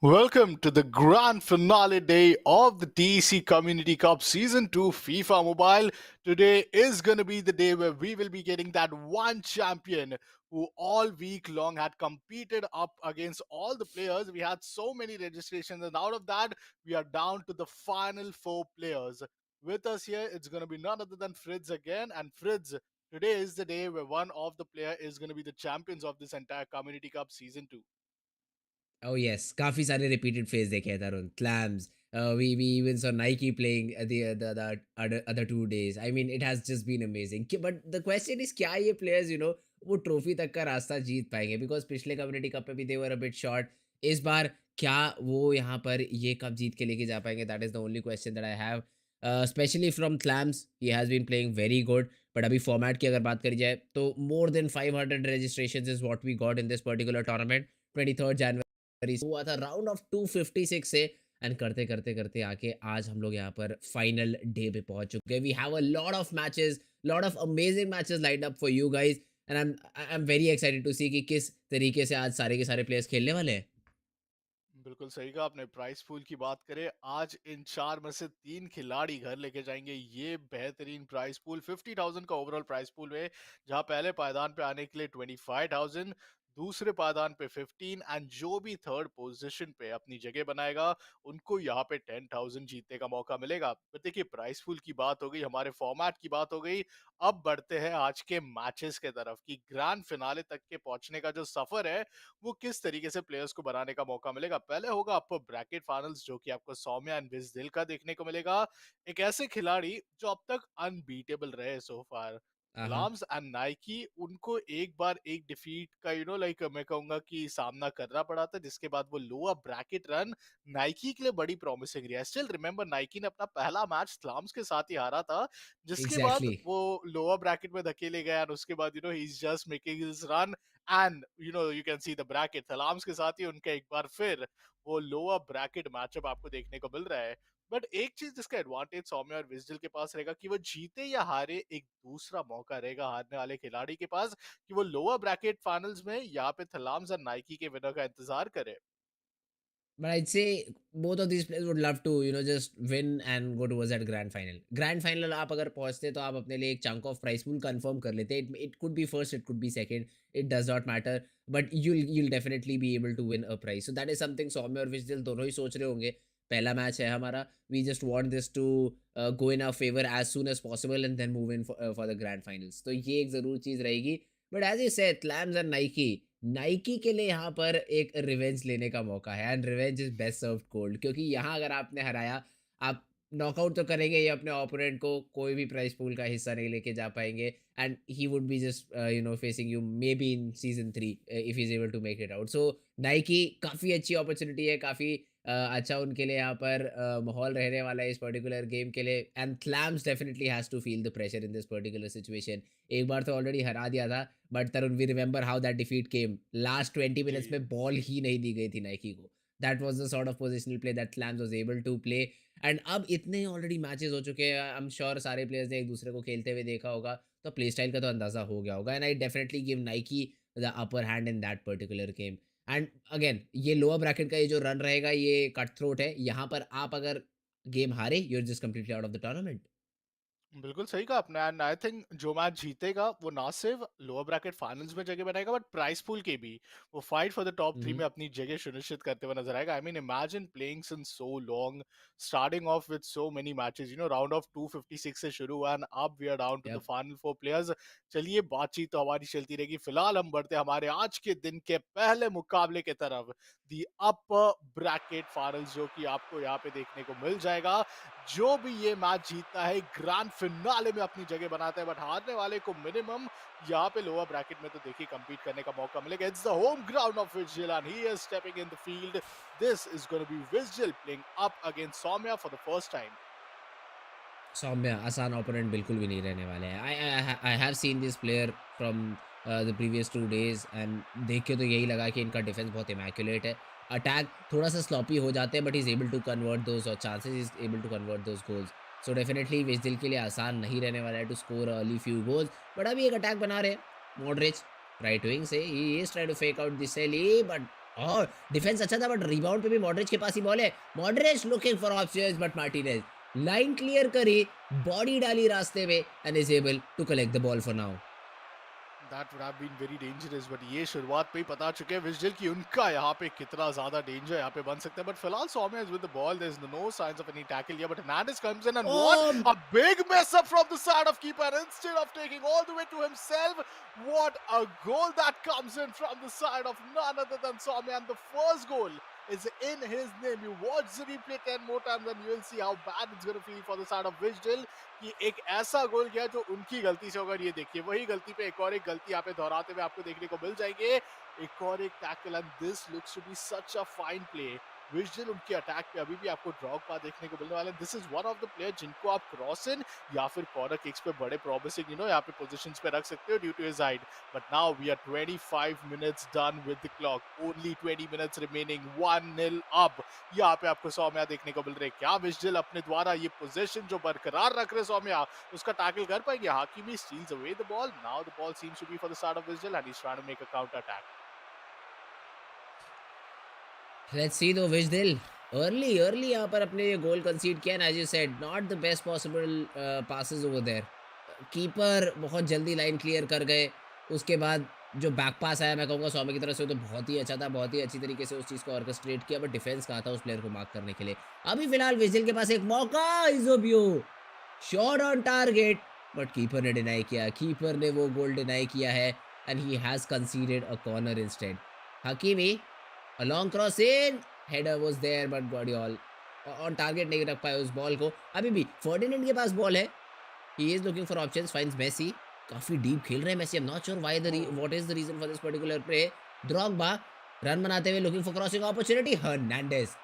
Welcome to the grand finale day of the TEC Community Cup Season 2 FIFA Mobile. Today is going to be the day where we will be getting that one champion who all week long had competed up against all the players. We had so many registrations, and out of that, we are down to the final four players. With us here, it's going to be none other than Fritz again. And Fritz, today is the day where one of the player is going to be the champions of this entire Community Cup Season 2. Oh yes, काफ़ी सारे repeated phase देखे हैं तरुण. Clams. We even saw Nike playing the other 2 days. I mean, it has just been amazing. But the question is, क्या ये players वो trophy तक का रास्ता जीत पाएंगे? Because पिछले कम्युनिटी कप में भी they were a bit short. इस बार क्या वो यहाँ पर ये कप जीत के लेके जा पाएंगे? That is the only question that I have. Especially from Clams, he has been playing very good. But अभी format की अगर बात करी जाए तो more than 500 registrations is what we got in this particular tournament. 23rd January हुआ था round of 256 से एंड करते करते करते आके आज हम लोग यहाँ पर फाइनल डे पे पहुंच चुके हैं. We have a lot of amazing matches lined up for you guys and I am very excited to see कि किस तरीके से आज सारे के सारे प्लेयर्स खेलने वाले हैं. बिल्कुल सही कहा आपने. प्राइस पूल की बात करें, आज इन चार में से तीन खिलाड़ी घर लेके जाएंगे ये बेहतरीन प्राइस पूल. 50,000 का ओवरऑल प्राइस पूल है, जहां पहले पायदान पे आने के लिए 25,000, दूसरे पायदान पे 15, एंड जो भी थर्ड पोजीशन पे अपनी जगह बनाएगा उनको यहाँ पे 10,000 जीतने का मौका मिलेगा. तो देखिए, प्राइस पूल की बात हो गई, हमारे फॉर्मेट की बात हो गई. अब बढ़ते हैं आज के मैचेस के तरफ कि ग्रैंड फिनाले तक के पहुंचने का जो सफर है वो किस तरीके से प्लेयर्स को बनाने का मौका मिलेगा. पहले होगा आपको ब्रैकेट फाइनल्स, जो कि आपको सौम्या एंड विज दिल का देखने को मिलेगा. एक ऐसे खिलाड़ी जो अब तक अनबीटेबल रहे सो फार. हाँ. लाम्स एंड नाइकी, उनको एक बार एक डिफीट का लाइक मैं कहूंगा कि सामना करना पड़ा था, जिसके बाद वो लोअर ब्रैकेट रन नाइकी के लिए बड़ी प्रॉमिसिंग रही है. स्टिल रिमेंबर, नाइकी ने अपना पहला मैच स्लाम्स के साथ ही हारा था, जिसके बाद एग्जैक्टली. वो लोअर ब्रैकेट में धकेले गए, और उसके बाद he is just making his run. And you can see the bracket सलाम्स के साथ ही उनका एक बार फिर वो लोअर ब्रैकेट मैचअप आपको देखने को मिल रहा है. बट एक चीज जिसका एडवांटेज सौम्य और विजडल के पास रहेगा कि वो जीते या हारे, एक दूसरा मौका रहेगा हारने वाले खिलाड़ी के पास कि वो लोअर ब्रैकेट फाइनल्स में यहाँ पे थलाम्स और नाइकी के विनर का इंतजार करे. But I'd say both of these players would love to, just win and go towards that grand final. Grand final आप अगर पहुंचते तो आप अपने लिए एक chunk of prize pool confirm कर लेते. It could be first, it could be second. It does not matter. But you'll definitely be able to win a prize. So that is something सौम्य और विजय दोनों ही सोच रहे होंगे. पहला मैच है हमारा. We just want this to go in our favor as soon as possible and then move in for the grand finals. तो ये एक ज़रूर चीज़ रहेगी. But as you said, Clams and Nike. Nike के लिए यहाँ पर एक रिवेंज लेने का मौका है and revenge is best served cold, क्योंकि यहाँ अगर आपने हराया, आप नॉकआउट तो करेंगे ही अपने ओपोनेंट को, कोई भी प्राइस पूल का हिस्सा नहीं लेके जा पाएंगे and he would be just facing you maybe in season 3 if is able to make it out. So Nike काफ़ी अच्छी अपॉर्चुनिटी है, काफ़ी अच्छा उनके लिए यहाँ पर माहौल रहने वाला है इस पर्टिकुलर गेम के लिए. And Clams definitely has to feel the pressure in this particular situation. एक बार तो ऑलरेडी हरा दिया था, but Tarun, we remember how that defeat came. Last 20 minutes जी. में बॉल ही नहीं दी गई थी नाइकी को. That was the sort of positional play that Clams was able to play. And अब इतने ऑलरेडी मैचेस हो चुके हैं, आई एम श्योर सारे प्लेयर्स ने एक दूसरे को खेलते हुए देखा होगा, तो प्ले स्टाइल का तो अंदाजा हो गया होगा. And I definitely give Nike the upper hand in that particular game. And again, ये लोअर ब्रैकेट का ये जो रन रहेगा ये कट थ्रोट है. यहाँ पर आप अगर गेम हारे, you are just completely out of the tournament. बिल्कुल सही कहा आपने. एंड आई थिंक जो मैच जीतेगा वो ना सिर्फ लोअर ब्रैकेट फाइनल्स में जगह बनाएगा, बट प्राइस पूल के भी वो फाइट फॉर द टॉप 3 में अपनी जगह सुनिश्चित करते हुए नजर आएगा. I mean, imagine playing since so long, starting off with so many matches. Round of 256 से शुरू हुआ एंड अब we are down to the yup. Final 4 players. चलिए, बातचीत तो हमारी चलती रहेगी. फिलहाल हम बढ़ते हैं हमारे आज के दिन के पहले मुकाबले की तरफ, दी अपर ब्रैकेट फाइनल्स, जो कि आपको यहाँ पे देखने को मिल जाएगा. जो भी ये मैच जीतता है ग्रैंड फिनाले में अपनी जगह बनाता है, बट हारने वाले को मिनिमम यहाँ पे लोअर ब्रैकेट में तो देखिए compete करने का मौका मिलेगा. It's the home ground of विजल and he is stepping in the field. This is gonna be विजल playing up against Soumya for the first time. Soumya आसान ओपोनेंट बिल्कुल भी नहीं रहने वाले हैं. I have seen this player from the previous 2 days and देख के तो यही लगा कि इनका डिफेंस बहुत इमैक्युलेट है. अटैक थोड़ा सा स्लॉपी हो जाते हैं, but is able to convert those chances, is able to convert those goals. So definitely विजदिल के लिए आसान नहीं रहने वाला है to score early few goals. But अभी एक अटैक बना रहे हैं मॉडरिच राइट विंग से. He is try to fake out this सेली, बट और डिफेंस अच्छा था, बट रिबाउंड पे भी मॉडरिच के पास ही बॉल है। Modric looking for options, but Martinez line clear करी, बॉडी डाली रास्ते में and is able to collect the ball for now. That would have been very dangerous, but ये शुरुआत पे ही पता चुके हैं विजडल की उनका यहाँ पे कितना ज्यादा डेंजर यहाँ पे बन सकता है। बट फिलहाल सौम्य is with the ball, there's no signs of any tackle here, but Hernandez comes in and what oh! a big mess up from the side of keeper instead of taking all the way to himself. What a goal that comes in from the side of none other than Soumya, and the first goal is in his name. You watch the replay 10 more times and you'll see how bad it's going to feel for the side of Vijdil कि एक ऐसा गोल किया जो उनकी गलती से होगा। ये देखिए वही गलती पे एक और एक गलती यहाँ पे दोहराते हुए आपको देखने को मिल जाएंगे। एक और एक tackle and this looks to be such a fine play. विजडल उनके अटैक पे अभी भी आपको ड्रॉगबा देखने को मिलने वाले हैं। This is one of the player जिनको आप क्रॉस इन या फिर कॉर्नर किक्स पे बड़े प्रॉमिसिंग यहाँ पे पोजीशंस पे रख सकते हो due to his height. But now we are 25 minutes done with the clock, only 20 minutes remaining, 1-0 up. यहाँ पे आपको सौम्या देखने को मिल रहे हैं। क्या विजडल अपने द्वारा ये पोजीशन जो बरकरार रख रहे सौम्या उसका टैकल कर पाएंगे? हाकिमी steals away the ball. Now the ball seems to be for the side of Vizsla and he's trying to make a counter attack. Let's see दो विजदिल अर्ली अर्ली यहाँ पर अपने ये गोल कंसीड किया, and as you said not the best possible passes over there. Keeper बहुत जल्दी line clear कर गए। उसके बाद जो बैक पास आया, मैं कहूँगा सौम्य की तरफ से, तो बहुत ही अच्छा था, बहुत ही अच्छी तरीके से उस चीज़ को ऑर्केस्ट्रेट किया, बट डिफेंस कहाँ था उस प्लेयर को मार्क करने के लिए। अभी फिलहाल विजदिल के पास एक मौका, Eusebio shot on target, but keeper ने डिनाई किया, कीपर ने वो गोल डिनाई किया है, and he has concede a corner instead. Hakimi a long cross in, header was there but Guardiol on target नहीं रख पाया उस बॉल को। अभी भी फर्डिनेंड के पास बॉल है, he is looking for options, finds Messi. काफी डीप खेल रहे हैं Messi, I'm not sure why Oh, what is the reason for this particular play। Drogba run बनाते हुए looking for crossing opportunity, Hernandez.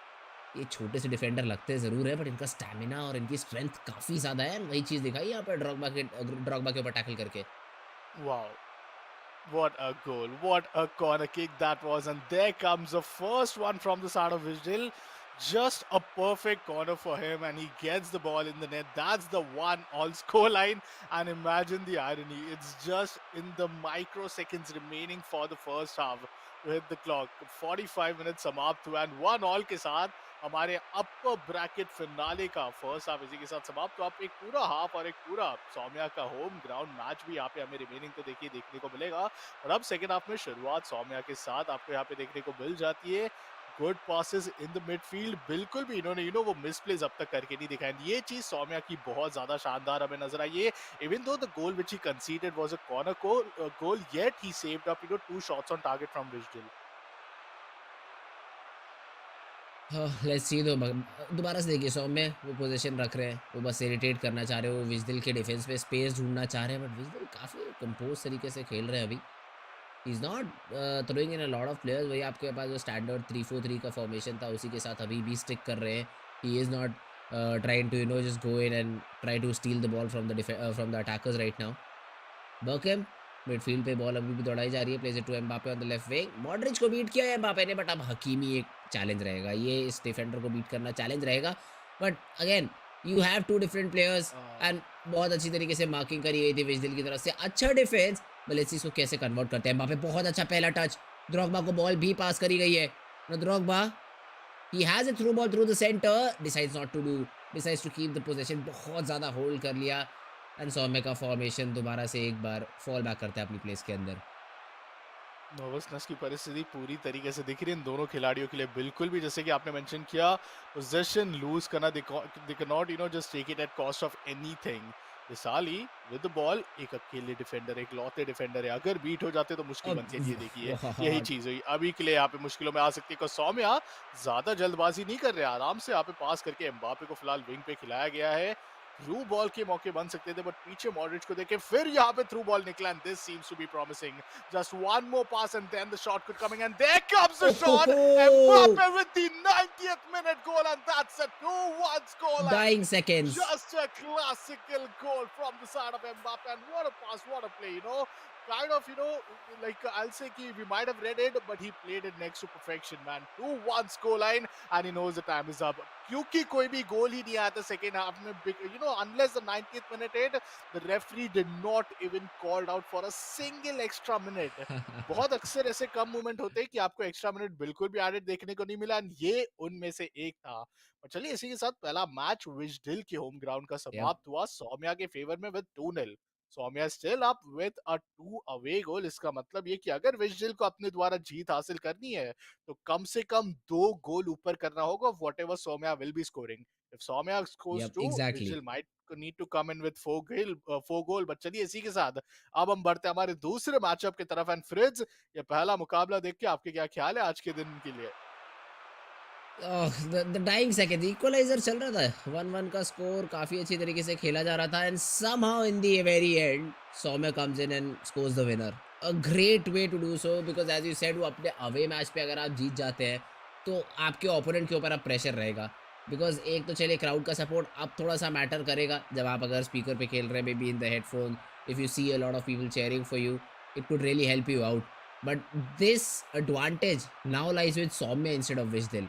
ये छोटे से डिफेंडर लगते जरूर है, बट इनका स्टैमिना और इनकी स्ट्रेंथ काफी ज्यादा है, वही चीज दिखाई यहाँ पर ड्रॉगबा के ऊपर टैकल करके। wow. What a goal. What a corner kick that was. And there comes the first one from the side of Vizsla. Just a perfect corner for him, and he gets the ball in the net. That's the one all score line. And imagine the irony. It's just in the microseconds remaining for the first half to hit the clock. 45 minutes समाप्त हुआ and 1-1 के साथ हमारे अपर bracket finale का first half इसी के साथ समाप्त। तो आप एक पूरा हाफ और एक पूरा सौम्या का होम ग्राउंड मैच भी यहाँ पे हमें रिमेनिंग तो देखिए देखने को मिलेगा। और अब सेकंड हाफ में शुरुआत सौम्या के साथ आपको यहाँ पे देखने को मिल जाती है। Good passes in the midfield, बिल्कुल भी इन्होंने वो मिसप्लेस अब तक करके नहीं दिखाई। ये चीज सौम्या की बहुत ज्यादा शानदार हमें नजर आई है। Even though the goal which he conceded was a corner goal, yet he saved up two shots on target from विजडल। लेट्स सी दो दोबारा से देखिए, सौम्य वो पोजीशन रख रहे हैं, वो बस इरिटेट करना चाह रहे हो, विजदिल के डिफेंस पे स्पेस ढूंढना चाह रहे हैं, बट विजदिल काफी कंपोज तरीके से खेल रहे हैं अभी। ही is not throwing in a lot of players, वही आपके पास जो स्टैंडर्ड 3-4-3 का फॉर्मेशन था उसी के साथ अभी भी स्टिक कर रहे हैं। He is not trying to just go in and try to steal the ball from the attackers right now. Beckham midfield पे बॉल अभी भी दौड़ाई जा रही है, place it to Mbappe on the left wing. Modric को beat किया है एम्बापे ने, बट अब हकीमी एक चैलेंज रहेगा, ये इस डिफेंडर को बीट करना चैलेंज रहेगा। But again you have two different players, and बहुत अच्छी तरीके से मार्किंग करी गई थी विजदिल की तरफ से, अच्छा डिफेंस। लेट्स सी इसको कैसे कन्वर्ट करते हैं। एम्बापे बहुत अच्छा पहला टच, ड्रॉगबा को बॉल भी पास करी गई है। Drogba he has a through ball through the center, decides not to do, decides to keep the possession, बहुत ज़्यादा होल्ड कर लिया, एंड सौम्य का फॉर्मेशन दोबारा से एक बार फॉल बैक करता है अपनी प्लेस के अंदर। नर्वसनेस की परिस्थिति पूरी तरीके से दिख रही है इन दोनों खिलाड़ियों के लिए। बिल्कुल भी जैसे कि आपने मेंशन किया, पोजीशन लूज करना, they can not just take it at cost of anything. विसाली विद द बॉल, एक अकेले डिफेंडर, एक लौते डिफेंडर है, अगर बीट हो जाते तो मुश्किल अब बनती है। ये देखिए यही बहुत चीज हुई अभी के लिए, यहाँ पे मुश्किलों में आ सकती है। सौम्या ज्यादा जल्दबाजी नहीं कर रहे, आराम से यहाँ पे पास करके एम्बापे को फिलहाल विंग पे खिलाया गया है। थ्रू बॉल के मौके बन सकते थे, बट पीछे मॉडरिच को देखे फिर यहाँ पे थ्रू बॉल निकला, and this seems to be promising. Just one more pass and then the shot could coming, and there comes the shot. Mbappe with the 90th minute goal, and that's a 2-1 scoreline. Dying seconds. Just a classical goal from the side of Mbappe, and what a pass, what a play, kind of, like I'll say ki we might have read it, but he played it next to perfection, man. 2-1 scoreline, and he knows the time is up. क्योंकि कोई भी goal ही नहीं आया था second half में, unless the 90th minute hit, the referee did not even called out for a single extra minute. बहुत अक्सर ऐसे कम मोमेंट होते हैं कि आपको एक्स्ट्रा मिनट बिल्कुल भी एडेड देखने को नहीं मिला, and ये उनमें से एक था। और चलिए इसी के साथ पहला मैच विजडल के होम ग्राउंड का Yep. समाप्त हुआ सौम्या के फेवर में with 2-0। Soumya still up with a 2 away goal. इसका मतलब ये कि अगर विजडल को अपने द्वारा जीत हासिल करनी है तो कम से कम 2 गोल ऊपर करना होगा whatever Soumya will be scoring. If Soumya scores Yep. 2, Exactly. विजडल might need to come in with 4 goal. But चलिए इसी के साथ अब हम बढ़ते हैं हमारे दूसरे मैचअप की तरफ। एंड फ्रिज, ये पहला मुकाबला देख के आपके क्या ख्याल है आज के दिन के लिए? द डाइंग सेकंड इक्वलाइजर चल रहा था, 1-1 का स्कोर काफी अच्छी तरीके से खेला जा रहा था, and somehow in the very end Saumya comes in and scores the winner. A great way to do so, because as you said वो अपने अवे मैच पे अगर आप जीत जाते हैं तो आपके ओपोनेंट के ऊपर अब प्रेशर रहेगा। बिकॉज एक तो चलिए क्राउड का सपोर्ट अब थोड़ा सा मैटर करेगा जब आप अगर स्पीकर पे खेल रहे हैं, maybe in the headphone, if you see a lot of people cheering for you, it could really help you out. But this advantage now lies with Soumya instead of विजदिल।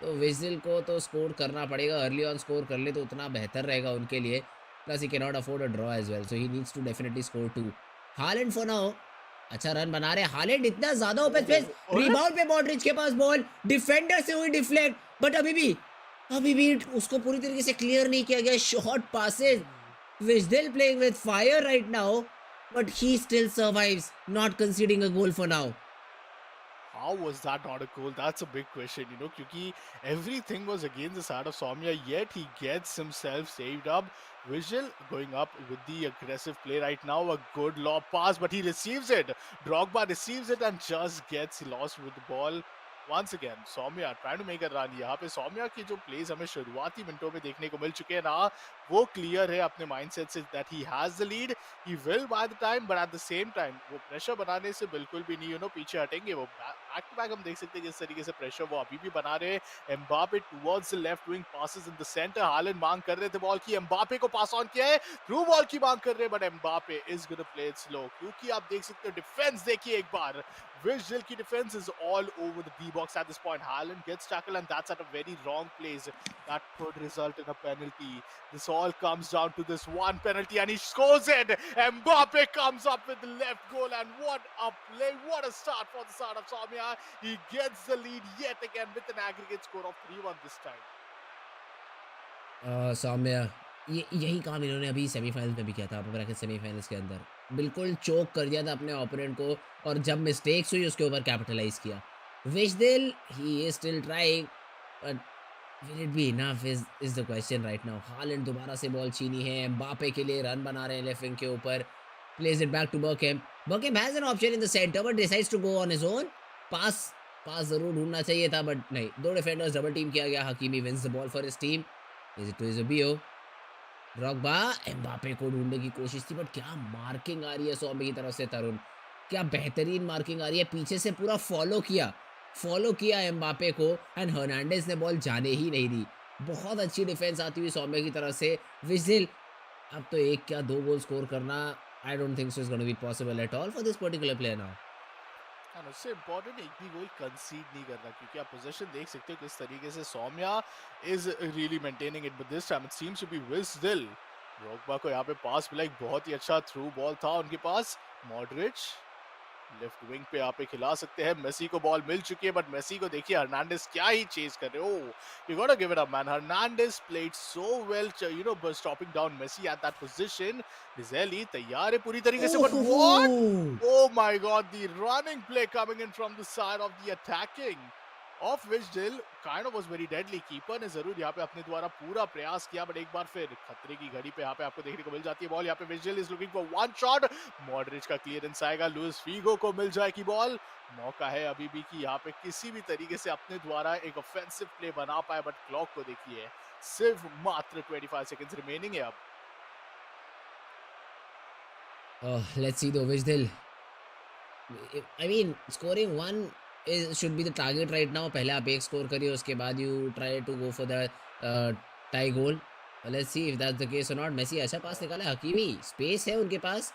तो विज़िल को तो स्कोर करना पड़ेगा, अर्ली ऑन स्कोर कर ले तो उतना बेहतर रहेगा उनके लिए। Plus he can not afford a draw as well, so he needs to definitely score 2। Haaland for now अच्छा रन बना रहे हैं। हालैंड इतना ज़्यादा ओपन ओहो, स्पेस, अरे रिबाउंड पे मॉड्रिच के पास बॉल, डिफेंडर से हुई डिफ्लेक्ट, बट अभी भी उसको पूरी तरीके से क्लियर नहीं किया गया। शॉर्ट पासेस, विज़िल playing with fire right now, but he still survives, not conceding a goal for now. how was that not a goal? That's a big question, because everything was against the side of Soumya, yet he gets himself saved up. Visual going up with the aggressive play right now, a good lob pass, but he receives it. Drogba receives it and just gets lost with the ball. Once again, Soumya trying to make a run. यहाँ पे सौम्या की जो place हमें शुरुआती मिनटों में देखने को मिल चुके हैं ना, वो क्लियर है अपने mindset say that he has the lead, he will buy the time, but at the same time वो प्रेशर बनाने से बिल्कुल भी नहीं पीछे हटेंगे। वो बैक टू बैक हम देख सकते हैं किस तरीके से प्रेशर वो अभी भी बना रहे हैं। Mbappe towards the left wing, passes in the centre. Holland मांग कर रहे थे बॉल की, एम्बापे को पास ऑन किया है, थ्रू बॉल की मांग कर रहे हैं, but Mbappe is gonna play it slow, क्योंकि आप देख सकते हो डिफेंस देखिए एक बार। Visual की defense is all over the D box at this point. Haaland gets tackled and that's at a very wrong place. That could result in a penalty. This all comes down to this one penalty and he scores it. Mbappe comes up with the left goal and what a play, what a start for the side of Soumya. He gets the lead yet again with an aggregate score of 3-1 this time. सौम्य, ये यही काम इन्होंने अभी semifinals में भी किया था, आप ब्रैकेट सेमीफाइनल्स के अंदर। बिल्कुल चोक कर दिया था अपने ओपोनेंट को, और जब मिस्टेक्स हुई उसके ऊपर कैपिटलाइज़ किया। विजदिल he is still trying, but will it be enough is the question right now. Haaland दोबारा से बॉल छीनी है, एम्बापे के लिए रन बना रहे हैं लेफ्ट विंग के ऊपर। Place it back to Beckham. Beckham has an option in the centre but decides to go on his own. Pass pass ज़रूर ढूँढना चाहिए था बट नहीं, 2 डिफेंडर्स डबल टीम किया गया। Hakimi wins the ball for his team. Is it to Eusebio. Drogba, Mbappe को ढूँढने की कोशिश थी, बट क्या मार्किंग आ रही है सौम्य की तरफ से तरुण। क्या बेहतरीन मार्किंग आ रही है, पीछे से पूरा फ़ॉलो किया एम्बापे को, एंड हर्नांडेज़ ने बॉल जाने ही नहीं दी। बहुत अच्छी डिफेंस आती हुई सौम्य की तरफ से। विज़िल अब तो 1 क्या 2 गोल स्कोर करना, आई don't think so is gonna be possible at all for this particular player now. और उससे इम्पोर्टेंट एक भी गोल कंसीड नहीं करना, क्योंकि आप पोजीशन देख सकते हो किस तरीके से Soumya is really maintaining it, but this time it seems to be विज़डिल। ड्रॉगबा को यहाँ पे पास मिला, एक बहुत ही अच्छा थ्रू बॉल था उनके पास। मॉडरिच लेफ्ट विंग पे आप खिला सकते हैं, मेसी को बॉल मिल चुकी है, बट मेसी को देखिए हर्नांडेस क्या ही चेज कर रहे हो। You gotta give it up man, Hernandez played so well, stopping down Messi at that position. डिजेली तैयार है पूरी तरीके से, बट ओहोहो! What, oh my god, the running play coming in from the side of the attacking of which Dill kind of was very deadly. Keeper ने जरूर यहाँ पे अपने द्वारा पूरा प्रयास किया, बट एक बार फिर खतरे की घड़ी पे यहाँ पे आपको देखने को मिल जाती है बॉल। यहाँ पे vigil is looking for one shot, Modric का क्लियरेंस आएगा, लुइस फीगो को मिल जाएगी बॉल। मौका है अभी भी कि यहाँ पे किसी भी तरीके से अपने द्वारा एक ऑफेंसिव प्ले बना पाए, बट क्लॉक को देखिए, सिर्फ मात्र 25 सेकंड्स रिमेनिंग है अब। लेट्स सी द विज़िल। I mean, scoring one is should be the target right now. पहले आप एक स्कोर करिए, उसके बाद you try to go for the tie goal. Let's see if that's the case or not. Messi अच्छा pass निकाला है, हकीमी स्पेस है उनके पास,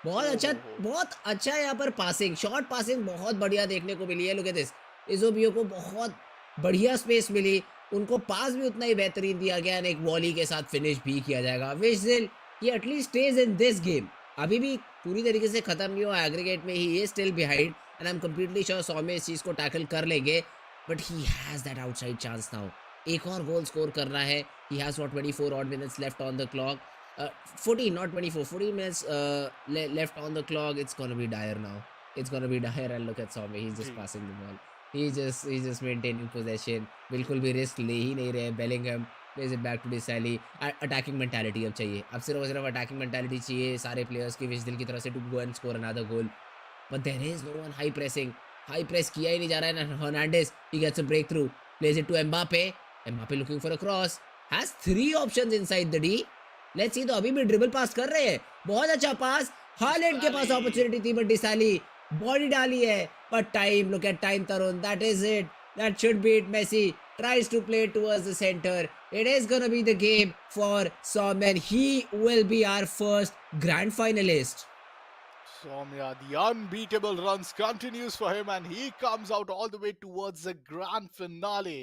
बहुत ओ अच्छा, हो। बहुत अच्छा यहाँ पर पासिंग, शॉर्ट पासिंग बहुत बढ़िया देखने को मिली है। लुक एट दिस, इज़ोबियो को बहुत बढ़िया स्पेस मिली, उनको पास भी उतना ही बेहतरीन दिया गया एंड एक वॉली के साथ फिनिश भी किया जाएगा। विज़िल he at least stage in this game, अभी भी पूरी तरीके से खत्म नहीं हुआ, एग्रीगेट में he is still behind and I am completely sure Soumya इस चीज को टैकल कर लेंगे, but he has that outside chance now. एक और गोल स्कोर करना है, he has what 24 odd minutes left on the clock, 14 not 24, 14 minutes left on the clock. It's gonna be dire now, it's gonna be dire, and look at Somme, he's just जी। passing the ball, he's just maintaining possession, बिल्कुल भी risk ले ही नहीं रहे। Bellingham plays it back to Disali, attacking mentality अब चाहिए, अब सिर्फ और सिर्फ अटैकिंग मेंटालिटी चाहिए सारे प्लेयर्स की विजडल की तरफ से, to go and score another goal, but there is no one high pressing, high press किया ही नहीं जा रहा है। Hernandez, he gets a breakthrough, plays it to Mbappe, Mbappe looking for a cross, has three options inside the D, let's see, तो अभी भी dribble पास कर रहे हैं, बहुत अच्छा पास, हालैंड के पास डिसाली। अपॉर्चुनिटी थी बट डिसाली बॉडी डाली है, but time, look at time Tarun, that is it, that should be it. Messi tries to play towards the center, it is gonna be the game for Somen, he will be our first grand finalist. Soumya, the unbeatable runs continues for him, and he comes out all the way towards the grand finale.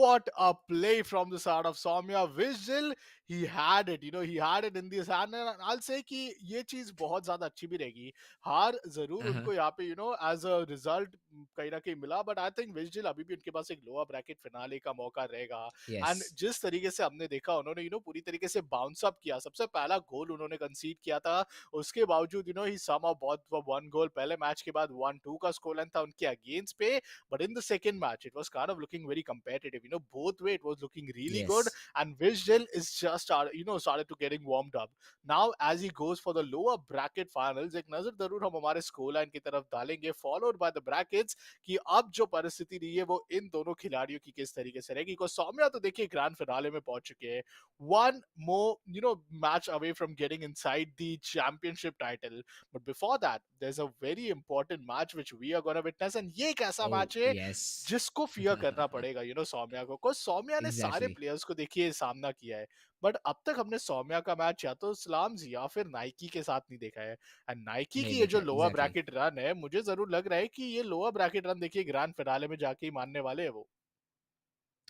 What a play from the side of Soumya. Visual, he had it, he had it in his hand, and I'll say कि ये चीज बहुत ज्यादा अच्छी भी रहेगी। हार जरूर Uh-huh. उनको यहाँ पे एज अ रिजल्ट कहीं ना कहीं मिला, बट आई थिंक विजल अभी भी उनके पास एक लोअर ब्रैकेट फिनाले का मौका रहेगा। And Yes. जिस तरीके से हमने देखा उन्होंने पूरी तरीके से बाउंस अप किया, सबसे पहला गोल उन्होंने कंसीड किया था, उसके बावजूद ही somehow bought for one goal। पहले मैच के बाद 1-2 का स्कोर लाइन था उनके अगेंस्ट पे, but in the second match it was kind of looking very competitive, both way it was looking really good, Yes. And Wisdel is just started to getting warmed up now as he goes for the lower bracket finals। एक नजर जरूर हम हमारे score line की तरफ डालेंगे followed by the brackets कि अब जो परिस्थिति रही है वो इन दोनों खिलाड़ियों की किस तरीके से रहेगी। को सौम्या तो देखिए ग्रैंड फिनाले में पहुंच चुके हैं, one more match away from getting inside the championship title, but before that there's a very important match which we are going to witness, and ये एक ऐसा Oh मैच है yes. जिसको फियर करना पड़ेगा सौम्या को सौम्या ने सारे Exactly. प्लेयर्स को देखिए सामना किया है, बट अब तक हमने सौम्या का मैच या तो स्लाम्स या फिर नाइकी के साथ नहीं देखा है। एंड नाइकी नहीं की ये देखा जो है, लोअर एग्जैक्टली। ब्रैकेट रन है, मुझे जरूर लग रहा है कि ये लोअर ब्रैकेट रन देखिए ग्रैंड फिनाले में जाके ही मानने वाले हैं वो।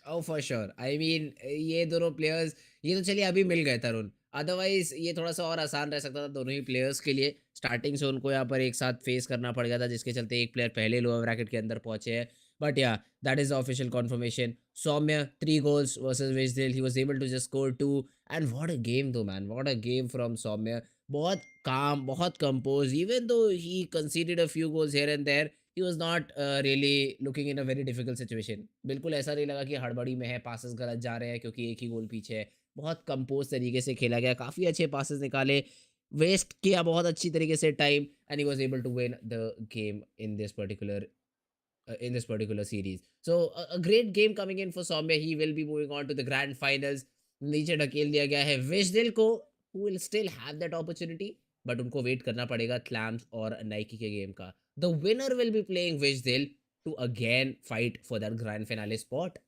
Oh for sure, I mean ये दोनों प्लेयर्स, ये तो चलिए अभी मिल गए तरुण, अदरवाइज ये थोड़ा सा और आसान रह सकता था दोनों ही प्लेयर्स के लिए, स्टार्टिंग से उनको यहाँ पर एक साथ फेस करना पड़ गया था जिसके चलते एक प्लेयर पहले लोअर ब्रैकेट के अंदर पहुंचे हैं, but yeah that is the official confirmation. Soumya 3 goals versus Wisdel, he was able to just score 2, and what a game though man, what a game from Soumya, बहुत काम, बहुत composed, even though he conceded a few goals here and there, he was not really looking in a very difficult situation, बिल्कुल ऐसा नहीं लगा कि हड़बड़ी में है, पासेस गलत जा रहे हैं क्योंकि एक ही गोल पीछे है, बहुत कंपोज तरीके से खेला गया, काफ़ी अच्छे पासेस निकाले, वेस्ट किया बहुत अच्छी तरीके से time, and he was able to win the game in this particular series. So a great game coming in for Soumya. He will be moving on to the grand finals. नीचे ढकेल दिया गया है विजदिल को, who will still have that opportunity, but उनको wait करना पड़ेगा clams और नाइकी के गेम का। The winner will be playing विजदिल to again fight for that grand finale spot.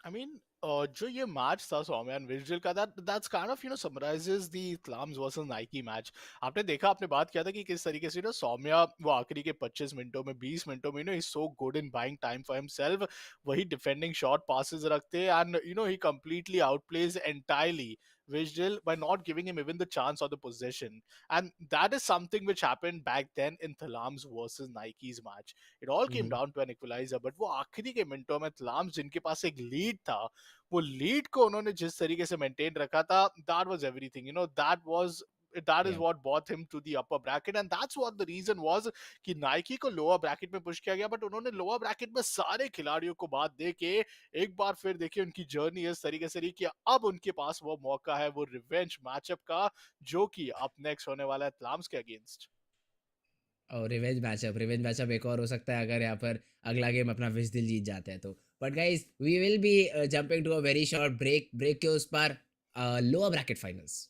I mean, जो ये मैच था सौम्या एंड विजल का, that's kind of summarizes the Clams versus Nike match. आपने देखा, आपने बात किया था कि किस तरीके से सौम्या वो आखिरी के 25 मिनटों में 20 मिनटों में is so good in buying time for himself, वही डिफेंडिंग शॉट पासेस रखते and he completely outplays entirely Vijay by not giving him even the chance or the possession. And that is something which happened back then in Thalams versus Nike's match. It all came Mhm. down to an equalizer, but वो आखिरी के मिनटों में Thalams जिनके पास एक lead था, वो lead को उन्होंने जिस तरीके से मेंटेन रखा था, that was everything, that is Yeah. what brought him to the upper bracket, and that's what the reason was कि नाइकी को लोअर ब्रैकेट में पुश किया गया, बट उन्होंने लोअर ब्रैकेट में सारे खिलाड़ियों को बात दे के एक बार फिर देखिए उनकी जर्नी इस तरीके से रही कि अब उनके पास वो मौका है वो रिवेंज मैचअप का, जो कि अब नेक्स्ट होने वाला है तलाम्स के अगेंस्ट। और रिवेंज मैचअप एक और हो सकता है अगर यहाँ पर अगला गेम अपना विजदिल जीत जाते हैं तो, but guys we will be jumping to a very short break के उस पर lower bracket finals.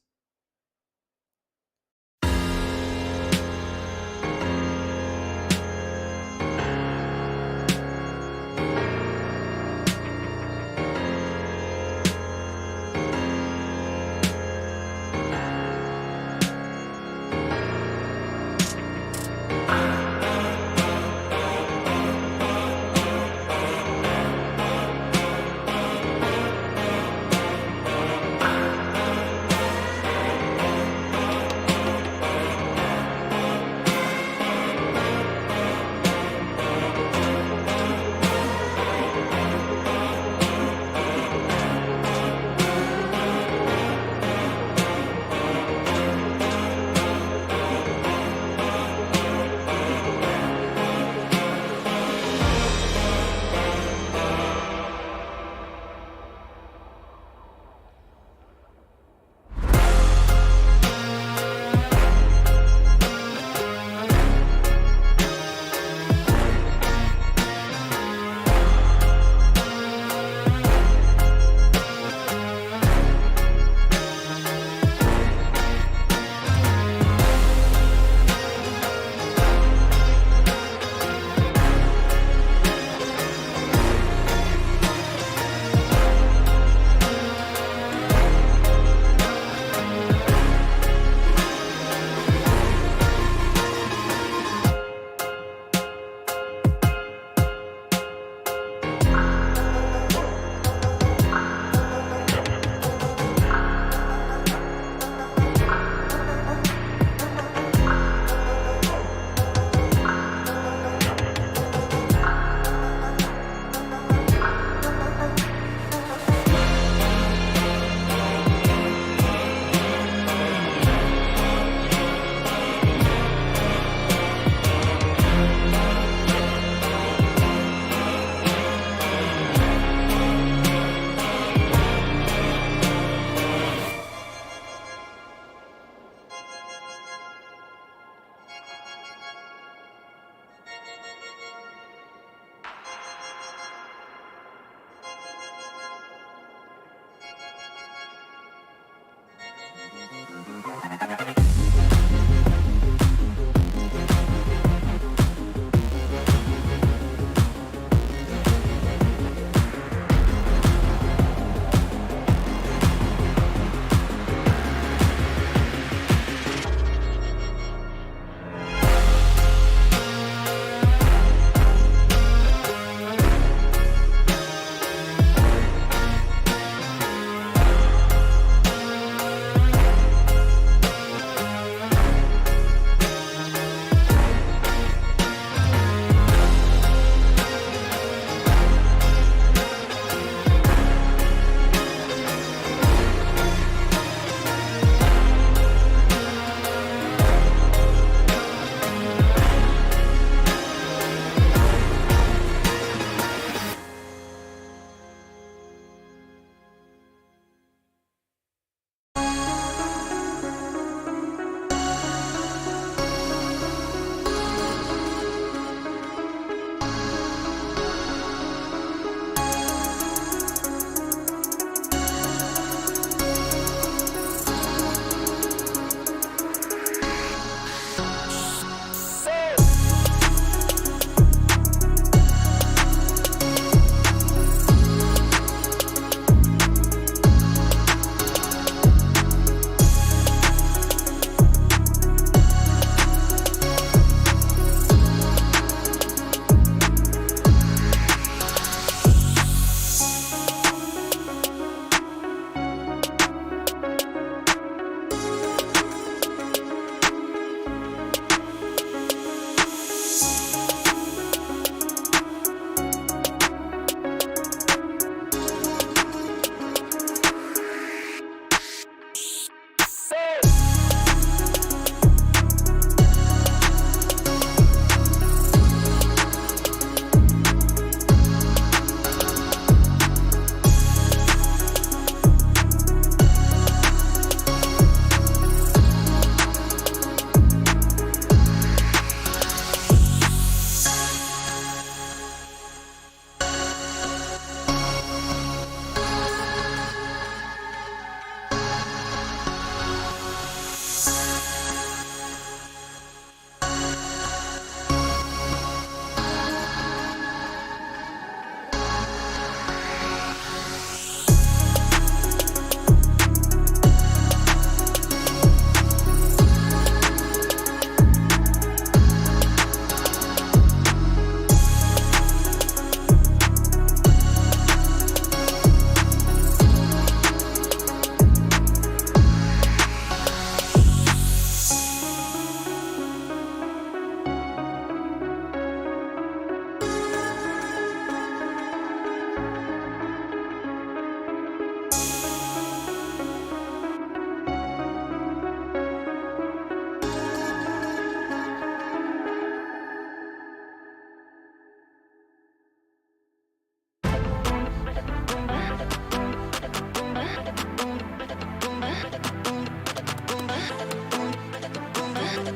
Look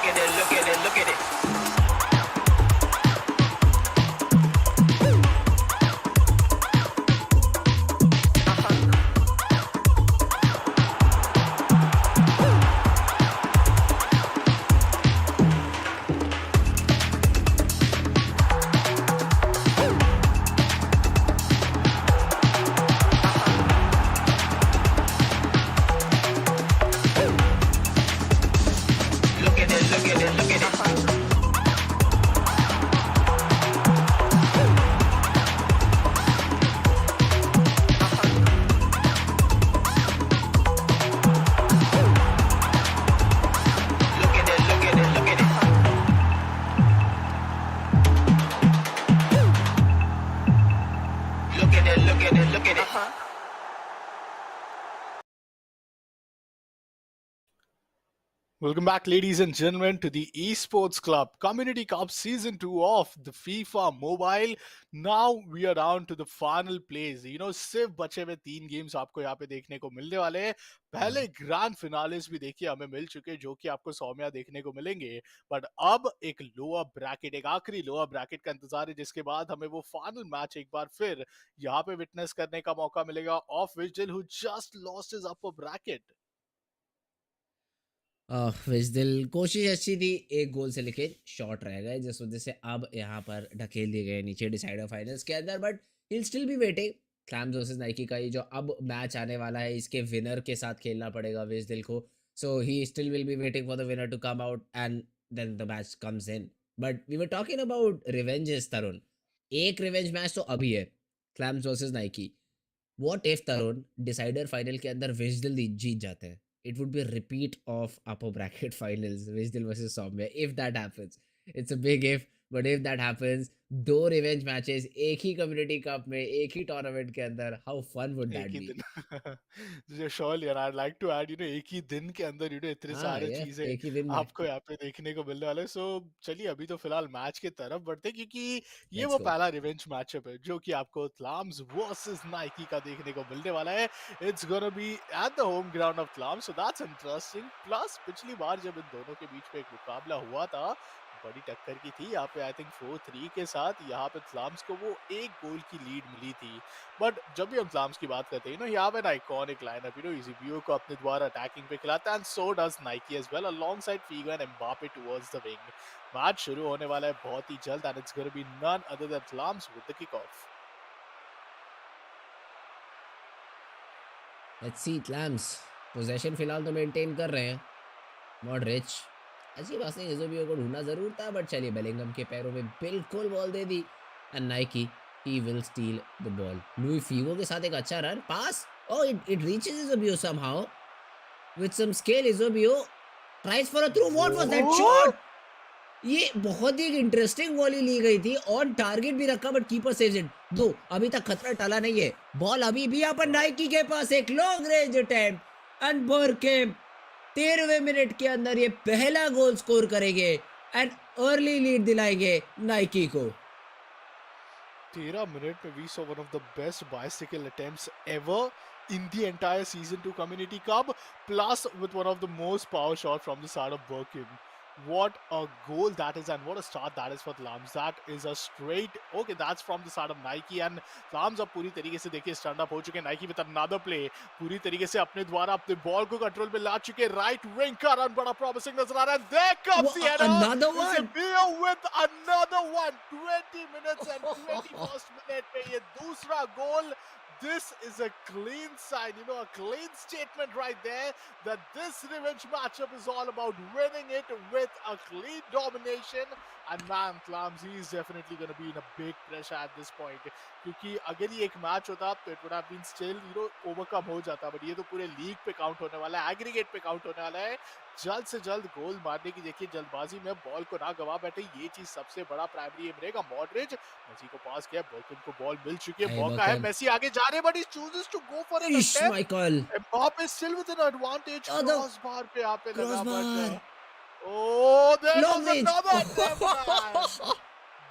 at it, look at it, look at it. Look at it, look at it, look at it. Look at it, look at it, look at it. Look at it, look at it, look at it. Welcome back, ladies and gentlemen, to the Esports Club Community Cup Season 2 of the FIFA Mobile. Now we are down to the final plays. सिर्फ बचे हुए 3 games आपको यहाँ पे देखने को मिलने वाले हैं. पहले ग्रैंड फिनालेस भी देखिए हमें मिल चुके, जो कि आपको सौम्या देखने को मिलेंगे. बट अब एक लोअर ब्रैकेट, एक आखिरी लोअर ब्रैकेट का इंतजार है, जिसके बाद हमें वो फाइनल मैच एक बार फिर यहाँ पे विटनेस करने का मौका मिलेगा of Wisdel, who just lost his upper bracket. Wisdel कोशिश अच्छी थी, एक गोल से लेके शॉट रह गए, जिस वजह से अब यहाँ पर ढकेल दिए गए नीचे डिसाइडर फाइनल्स के अंदर. But he still be waiting. Clams versus नाइकी का ये जो अब मैच आने वाला है, इसके विनर के साथ खेलना पड़ेगा विजडल को. So he still will be waiting for the winner to come out and then the match comes in. But we were talking about revenges, Tarun. एक रिवेंज मैच तो अभी है, Clams versus Nike. What if, Tarun, decider final के अंदर विजडल जीत जाते हैं? It would be a repeat of upper bracket finals, विजडल versus Saumya. If that happens, it's a big if, but if that happens, 2 revenge matches एक ही community cup में, एक ही tournament के अंदर, how fun would एक that ही be? दिन sure यार, I like to add, एक ही दिन के अंदर इतने हाँ सारे ये चीजें एक ही दिन में. आपको यहाँ पे देखने को मिलने वाले. सो चलिए अभी तो फिलहाल मैच की तरफ बढ़ते हैं, क्योंकि ये Let's वो go. पहला रिवेंज मैचअप है जो कि आपको क्लाम्स वर्सेस नाइकी का देखने को मिलने वाला है. It's gonna be at the home ground of Clams, so that's interesting. Plus पिछली बार जब इन दोनों के बीच में एक मुकाबला हुआ था, बड़ी टक्कर की थी यहाँ पे. आई थिंक 4-3 के साथ यहाँ पे क्लाम्स को वो एक गोल की लीड मिली थी. बट जब भी हम क्लाम्स की बात करते हैं, यहाँ पे एन आइकॉनिक लाइनअप, यूजीबीओ को अपने द्वारा अटैकिंग पे खिलाता है, and so does Nike as well, alongside Figo and Mbappe towards the wing. Match शुरू होने वाला है बहुत ही जल्द, and it's gonna be none other than Clams with the kick off. Let's see, Clams possession फिलहाल तो मेंटेन कर रहे हैं. मॉडरिच, अच्छी बात नहीं, इजोबियो को ढूंढना जरूर था, बट चलिए बेलिंगम के पैरों में बिल्कुल ball they the. And Nike, he will steal the ball. Louis Figo के साथ एक अच्छा run pass. Oh, it reaches Eusebio somehow with some skill. Eusebio tries for a through. What was that shot? ये बहुत ही एक interesting volley ली गई थी, on target भी रखा, बट कीपर सेव्स इट. दो अभी तक खतरा टला नहीं है. बॉल अभी भी यहाँ पर नाइकी के पास, एक long range attempt and Beckham 13वें मिनट के अंदर ये पहला गोल स्कोर करेंगे एंड अर्ली लीड दिलाएंगे नाइकी को. 13 मिनट में we saw one of the best bicycle attempts ever in the entire season 2 community cup, plus with one of the most power shot from the side of Birkin. What a goal that is, and what a start that is for Lams. That is a straight, okay, that's from the side of Nike, and Lams अब पूरी तरीके से देखिए stand up हो चुके हैं. Nike with another play, पूरी तरीके से अपने द्वारा अपने बॉल को कंट्रोल में ला चुके. राइट विंग का रन बड़ा प्रॉमिसिंग नजर आ रहा है. There comes the header. Another one. Eusebio with another one. 20 minutes and 21st minute पे ये दूसरा गोल. this is a clean sign, a clean statement right there that this revenge matchup is all about winning it with a clean domination. And man, Clams, he is definitely going to be in a big pressure at this point. क्योंकि अगर ये एक match होता तो it would have been still overcome हो जाता, but ये तो पूरे लीग पे काउंट होने वाला है, एग्रीगेट पे काउंट होने वाला है। जल्द से जल्द गोल मारने की देखिए जल्दबाजी में बॉल को ना गवा बैठे, ये चीज सबसे बड़ा प्राइमरी एम रहेगा। मॉडरिच मेसी को पास किया, बर्किन को बॉल मिल चुकी है, Hey, मौका है, Beckham. मेसी आगे जा रहे हैं but he chooses to go for an Ish, attempt. Michael. Mbappe still with an advantage, Oh, the crossbar पे यहाँ पे लगा, but crossbar. oh, there Long goes range. another attempt, man.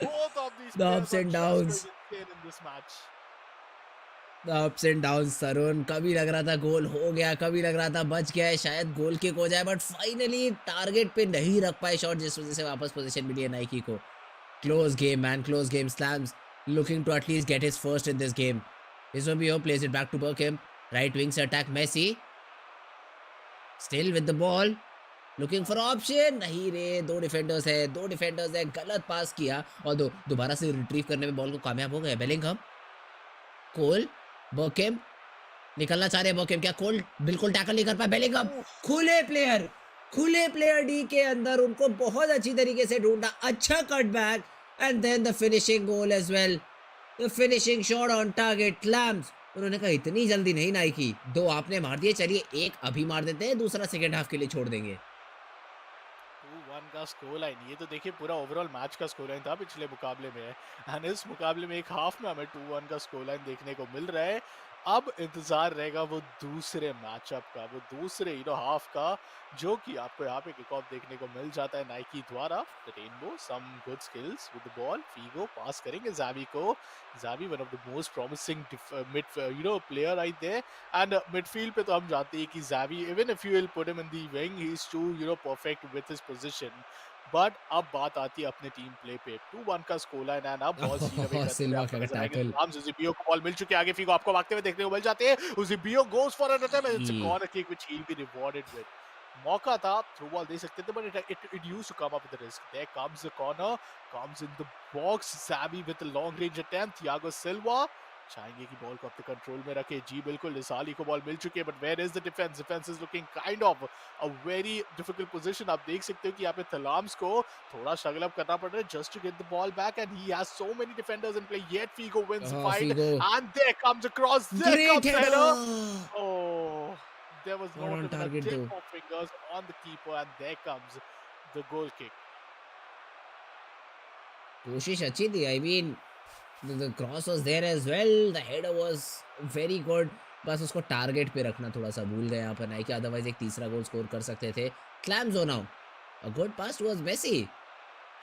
Both of these The players ups are and just going downs. insane in this match. The ups and down Tarun, कभी लग रहा था गोल हो गया, कभी लग रहा था बच गया है, शायद गोल किक हो जाए, बट फाइनली टारगेट पे नहीं रख पाए शॉट, जिस वजह से वापस पोजीशन मिली है नाइकी को। Close game man, close game. Slams looking to at least get his first in this game. Isobio plays it back to Berkham. Right wing से attack Messi. Still with the ball. Looking for option. नहीं रे, दो defenders है, दो defenders है, गलत पास किया और दोबारा से रिट्रीव करने में बॉल को कामयाब हो गए बेलिंगहम। कोल, बर्केम निकलना चाह रहे हैं, बर्केम क्या कोल बिल्कुल टैकल नहीं कर पाए, बेलिंगहम Oof. खुले प्लेयर डी के अंदर उनको बहुत अच्छी तरीके से ढूंढा, अच्छा cutback and then the finishing goal as well, the finishing shot on target. क्लैम्स उन्होंने कहा इतनी जल्दी नहीं नाइकी, दो आपने मार दिए, चलिए एक अभी मार देते हैं, दूसरा सेकंड हाफ के लिए छोड़ देंगे। 2-1 का स्कोर लाइन, ये तो देखिए पूरा ओवरऑल मैच का स्कोर लाइन था पिछले मुकाबले में, एंड इस मुकाबले में एक हाफ में हमें 2-1 का स्कोर लाइन देखने को मिल रहा है। अब इंतजार रहेगा वो दूसरे मैचअप का, वो दूसरे हाफ का, जो कि आपको यहाँ पे किक ऑफ देखने को मिल जाता है नाइकी द्वारा। The rainbow some good skills with the ball, Figo pass करेंगे ज़ावी को। Xavi one of the most promising mid player right there, and midfield पे तो हम जानते हैं कि Xavi, even if you will put him in the wing, he is too perfect with his position. But अब बात आती है अपने टीम प्ले पे। 2-1 का स्कोर लाइन है, अब बॉल सीन अवे करते हुए सिल्वा आपको का नजर आएंगे टैकल। सलाम। ज़िबियो को बॉल मिल चुकी है, आगे फीगो आपको भागते हुए देखने को मिल जाते हैं। Zibio goes for an attempt, it's a corner kick which he will be rewarded with. मौका था, थ्रू बॉल दे सकते थे, but it used to come up with risk. There comes the corner, comes in the box, Xavi with a long range attempt. Thiago Silva चाहेंगे कि ball को अपने control में रखे। जी बिल्कुल, लिसाली को बॉल मिल चुकी है, but where is the defence? Defence is looking kind of a very difficult position. आप देख सकते हो कि यहाँ पे थलाम्स को थोड़ा स्ट्रगल अप करना पड़ रहा है just to get the ball back, and he has so many defenders in play, yet Figo wins the fight, Figo and there comes across, there great comes the header, header. Oh, there was not not on even a target though. tip of fingers on the keeper, and there comes the goal kick. कोशिश अच्छी थी, I mean the cross was there as well, the header was very good, बस उसको target पे रखना थोड़ा सा भूल गए यहाँ पर नाइकी, अदरवाइज एक तीसरा गोल स्कोर कर सकते थे। क्लैम्स हो now, a good pass towards Messi,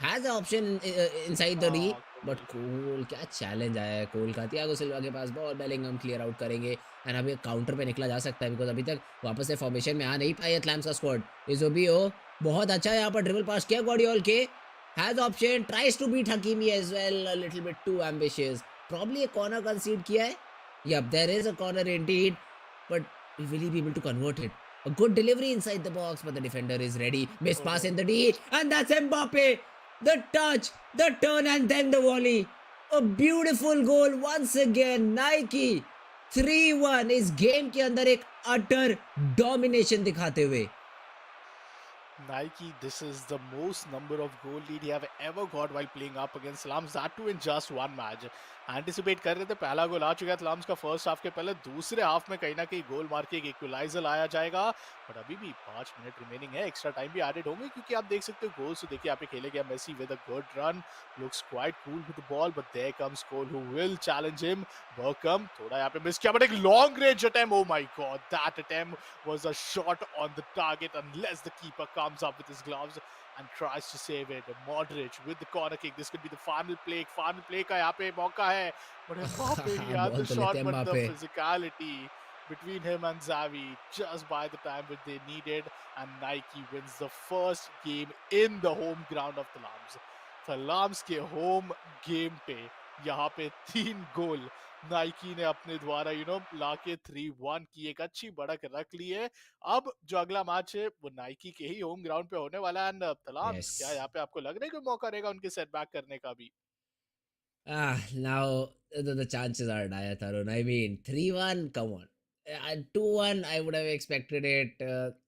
has a option inside the D, हाँ, बट गोल। कोल क्या चैलेंज आया है कोल का, थियागो सिल्वा के पास बॉल, बेलिंगहम क्लियर आउट करेंगे एंड अभी काउंटर पे निकला जा सकता है, बिकॉज अभी तक वापस से फॉर्मेशन में आ नहीं पाई है क्लैम्स का स्क्वाड। इजोबियो बहुत अच्छा यहाँ पर ड्रिबल पास किया गॉर्डियोल के, has option, tries to beat Hakimi as well, a little bit too ambitious, probably a corner concede किया है, yep there is a corner indeed, but will he be able to convert it? A good delivery inside the box, but the defender is ready, miss pass in the D, and that's Mbappe, the touch, the turn, and then the volley, a beautiful goal once again, Nike 3-1 इस game के अंदर एक utter domination दिखाते हुए। Nike, this is the most number of goal lead he have ever got while playing up against Slums, that too in just one match. Anticipate कर रहे थे, पहला गोल आ चुका है स्लम्स का फर्स्ट हाफ के पहले, दूसरे हाफ में कहीं ना कहीं गोल मार के एक इक्वलाइजर लाया जाएगा, बट अभी भी 5 मिनट रिमेनिंग है, एक्स्ट्रा टाइम भी एडेड होंगे, क्योंकि आप देख सकते हो गोल्स तो देखिए यहाँ पे खेले गया। Messi with a good run, looks quite cool with the ball, but there comes Cole who will challenge him. Beckham थोड़ा यहाँ पे मिस किया, बट एक long range attempt, oh my god, that attempt was a shot on the target unless the keeper comes up with his gloves and tries to save it. Modric with the corner kick. This could be the final play. Final play का यहाँ पे मौका है, but Mbappe he had ball the तो लेते shot, हैं but the Mbappe। physicality between him and Xavi just by the time that they needed, and Nike wins the first game in the home ground of the Lambs. Lambs के home game पे यहाँ पे 3 गोल Nike ने अपने द्वारा लाके 3-1 की एक अच्छी बढ़त रख ली है। अब जो अगला मैच है वो नाइकी के ही होम ग्राउंड पे होने वाला है, एंड तलाम्स क्या यस, यहाँ पे आपको लग रहा है कोई मौका रहेगा उनके सेटबैक करने का भी? Now the chances are dire, Tarun. I mean, 3-1, come on. 2-1, I would have expected it.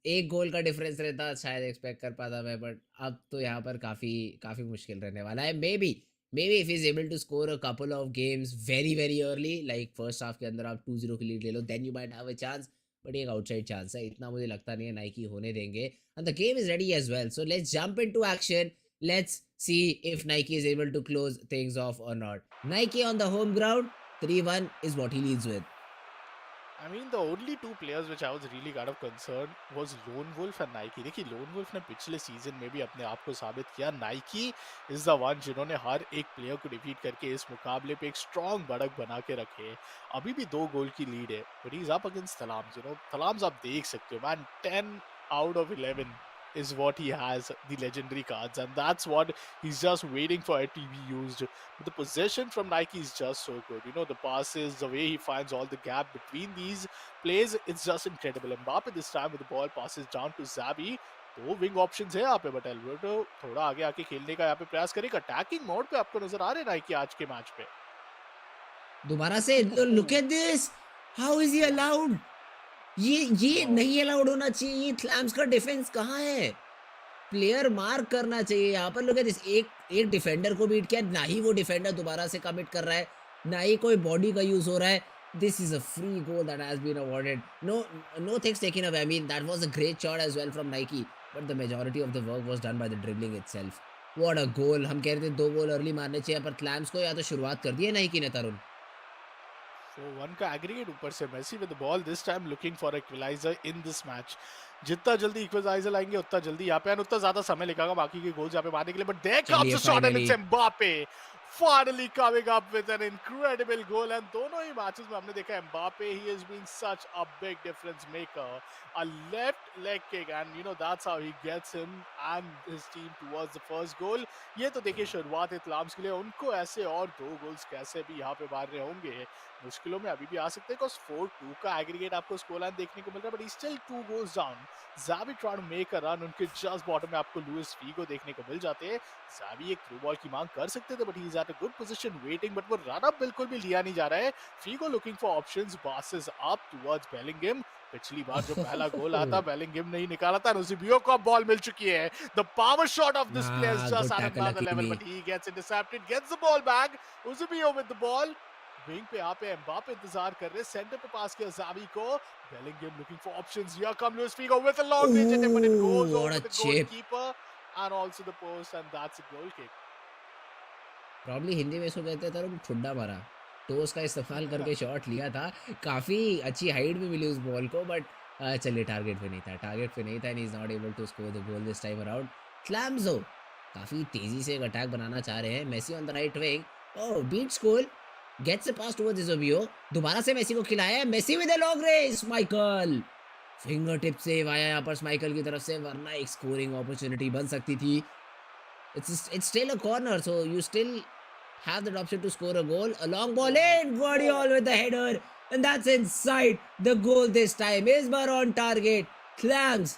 एक गोल का डिफरेंस रहता शायद एक्सपेक्ट कर पाता मैं, बट अब तो यहाँ पर काफी काफी मुश्किल रहने वाला है. Maybe if he's able to score a couple of games very early, like first half के अंदर आप 2-0 की लीड ले लो, then you might have a chance. But एक आउटसाइड चांस है, इतना मुझे लगता नहीं है नाइकी होने देंगे. And the game is ready as well, so let's jump into action. Let's see if Nike is able to close things off or not. Nike on the home ground, 3-1 is what he leads with. I mean, the only two players which I was really kind of concerned was Lone Wolf and Nike. देखिए Lone Wolf ने पिछले season में भी अपने आप को साबित किया. Nike is the one जिन्होंने हर एक प्लेयर को डिफीट करके इस मुकाबले पे एक स्ट्रॉन्ग बढ़त बना के रखे. अभी भी 2 गोल की लीड है. But he's up against Thalams. Thalams आप देख सकते हो man, 10 out of 11 is what he has, the legendary cards, and that's what he's just waiting for it to be used. But the possession from Nike is just so good. The passes, the way he finds all the gap between these plays, it's just incredible. Mbappe this time with the ball passes down to Xavi. 2 wing options है यहाँ पे, but Alberto थोड़ा आगे आके खेलने का यहाँ पे प्रयास करेगा. अटैकिंग मोड पे आपको नजर आ रहे हैं नाइकी आज के मैच पे. दोबारा से look at this. How is he allowed? ये वाओ. नहीं अलाउड होना चाहिए. ये थ्लैम्स का डिफेंस कहाँ है? प्लेयर मार्क करना चाहिए यहाँ पर. लोग एक एक डिफेंडर को बीट किया, ना ही वो डिफेंडर दोबारा से कमिट कर रहा है, ना ही कोई बॉडी का यूज हो रहा है. This is a free goal that has been awarded. No things taken away. I mean that was a great shot as well from Nike, but the majority of the work was done by the dribbling itself. What a goal. हम कह रहे थे 2 गोल early मारने चाहिए, पर clams को या तो शुरुआत कर दी है नाइकी ने, तरुण. 4-1 का एग्रीगेट. ऊपर से Messi with the ball this time looking for equaliser in this match. जितना जल्दी इक्वलाइजर लाएंगे उतना जल्दी यहाँ पे, उतना ज्यादा समय लगेगा बाकी के गोल्स यहाँ पे मारने के लिए. बट देयर कम्स चलिए the shot and finally. It's Mbappe finally coming up with an incredible goal. And दोनों ही मैचेस में हमने देखा Mbappe, he has been such a big difference maker. A left leg kick, and that's how he gets him and his team towards the first goal. ये तो देखिए शुरुआत है तलाम्स के लिए. उनको ऐसे और 2 गोल्स कैसे भी यहाँ पे मारने होंगे, मुश्किलों में अभी भी आ सकते हैं. बिकॉज 4-2 का एग्रीगेट आपको स्कोर लाइन देखने को मिल रहा है, but he still 2 goals down. Xavi trying to make a run. उनके जस्ट बॉटम में आपको लुइस फीगो देखने को मिल जाते हैं. ज़ावी एक थ्रू बॉल की मांग कर सकते थे, but he is at a good position waiting. But वो रन अप बिल्कुल भी लिया नहीं जा रहा है. Figo looking for options, passes up towards Bellingham. पिछली बार जो पहला गोल आता बेलिंगम ने ही निकाला था. नुजिबियो को बॉल मिल चुकी है. The power shot of this player is हाँ, just good at tackle another level, Hakimi. But he gets intercepted, gets the ball back. Nujibio with the ball. Wing पे यहाँ पे एम्बापे इंतजार कर रहे हैं. सेंटर पे पास किया ज़ावी को. Bellingham looking for options. Here come Luis Figo with a long range attack, but it Ooh, goes what over a the chip. Goalkeeper and also the post, and that's a goal kick. Probably Hindi में इसको कहते हैं तरुण ठुड्डा मारा. Toast का इस्तेमाल करके shot लिया था. काफ़ी अच्छी हाइट भी मिली उस बॉल को, बट चलिए टारगेट पे नहीं था. टारगेट पे नहीं था and he is not able to score the goal this time around. क्लैम्सो काफ़ी तेज़ी से एक अटैक बनाना चाह रहे हैं. Messi on the right wing. Oh, beats goal. Gets a pass towards Izobio. दोबारा से मेसी को खिलाया है. Messi with a long range. Michael finger tip save आया यहाँ पर माइकल की तरफ से, वरना एक स्कोरिंग अपॉर्चुनिटी बन सकती थी. It's still a corner, so you still have that option to score a goal. A long ball Oh my in, Guardiola with the header, and that's inside. The goal this time is but on target. Clams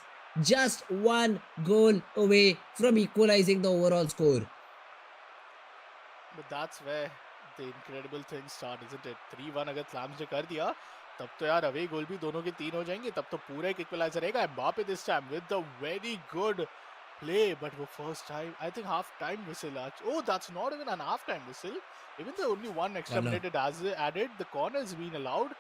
just 1 goal away from equalizing the overall score. but that's where the incredible things start, isn't it? 3-1 अगर clams ने कर दिया तब तो यार away गोल भी दोनों के 3 हो जाएंगे. तब तो पूरा एक इक्वलाइजर रहेगा. Mbappe this time with the very good play, but for first time I think half time whistle. Oh, that's not even an half time whistle. Even though only 1 extra Corner. minute it has added, the corner has been allowed.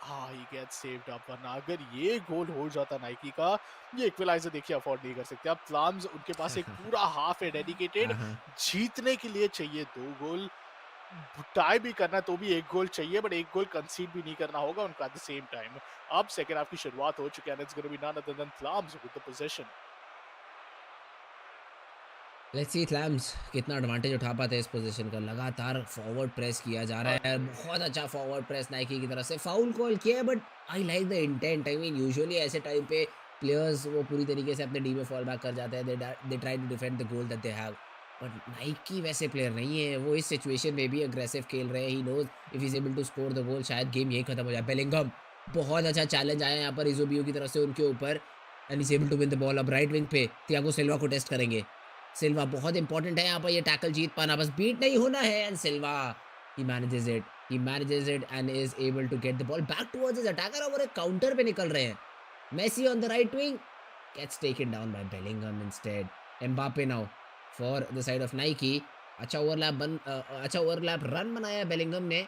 He gets saved up. वरना अगर ये गोल हो जाता Nike का, ये equaliser देखिए afford नहीं कर सकते. अब फ्लाम्स उनके पास एक पूरा हाफ है डेडिकेटेड. Uh-huh. जीतने के लिए चाहिए 2 गोल. टाई भी करना है तो भी 1 गोल चाहिए, बट 1 गोल कंसीड भी नहीं करना होगा उनका एट द सेम टाइम. अब सेकंड हाफ की शुरुआत हो चुकी है and it's going to be none other than Flams with the possession. Let's see clams कितना एडवांटेज उठा पाते हैं इस पोजीशन का. लगातार फॉरवर्ड प्रेस किया जा रहा है. अरे बहुत अच्छा फॉरवर्ड प्रेस नाइकी की तरफ से. फाउल कॉल किया है, but I like the intent. I mean usually ऐसे टाइम पे प्लेयर्स वो पूरी तरीके से अपने डी में फॉल बैक कर जाते हैं. They try to defend the goal that they have. But Nike वैसे प्लेयर नहीं है. वो इस सिचुएशन में भी अग्रेसिव खेल रहे हैं. He knows if is able to score the goal शायद गेम यही खत्म हो जाए. बेलिंगम बहुत अच्छा चैलेंज आया यहाँ पर इजोबियो की तरफ से उनके ऊपर, and is able to win the ball. अब राइट विंग पे थियागो सिल्वा को टेस्ट करेंगे. सिल्वा बहुत इंपॉर्टेंट है यहाँ पर ये टैकल जीत पाना. बस बीट नहीं होना है. And Silva he manages it and is able to get the ball back towards his attacker और एक काउंटर पे निकल रहे हैं. Messi on the right wing gets taken down by Bellingham instead. Mbappe now for the side of Nike. अच्छा overlap run बनाया Bellingham ने,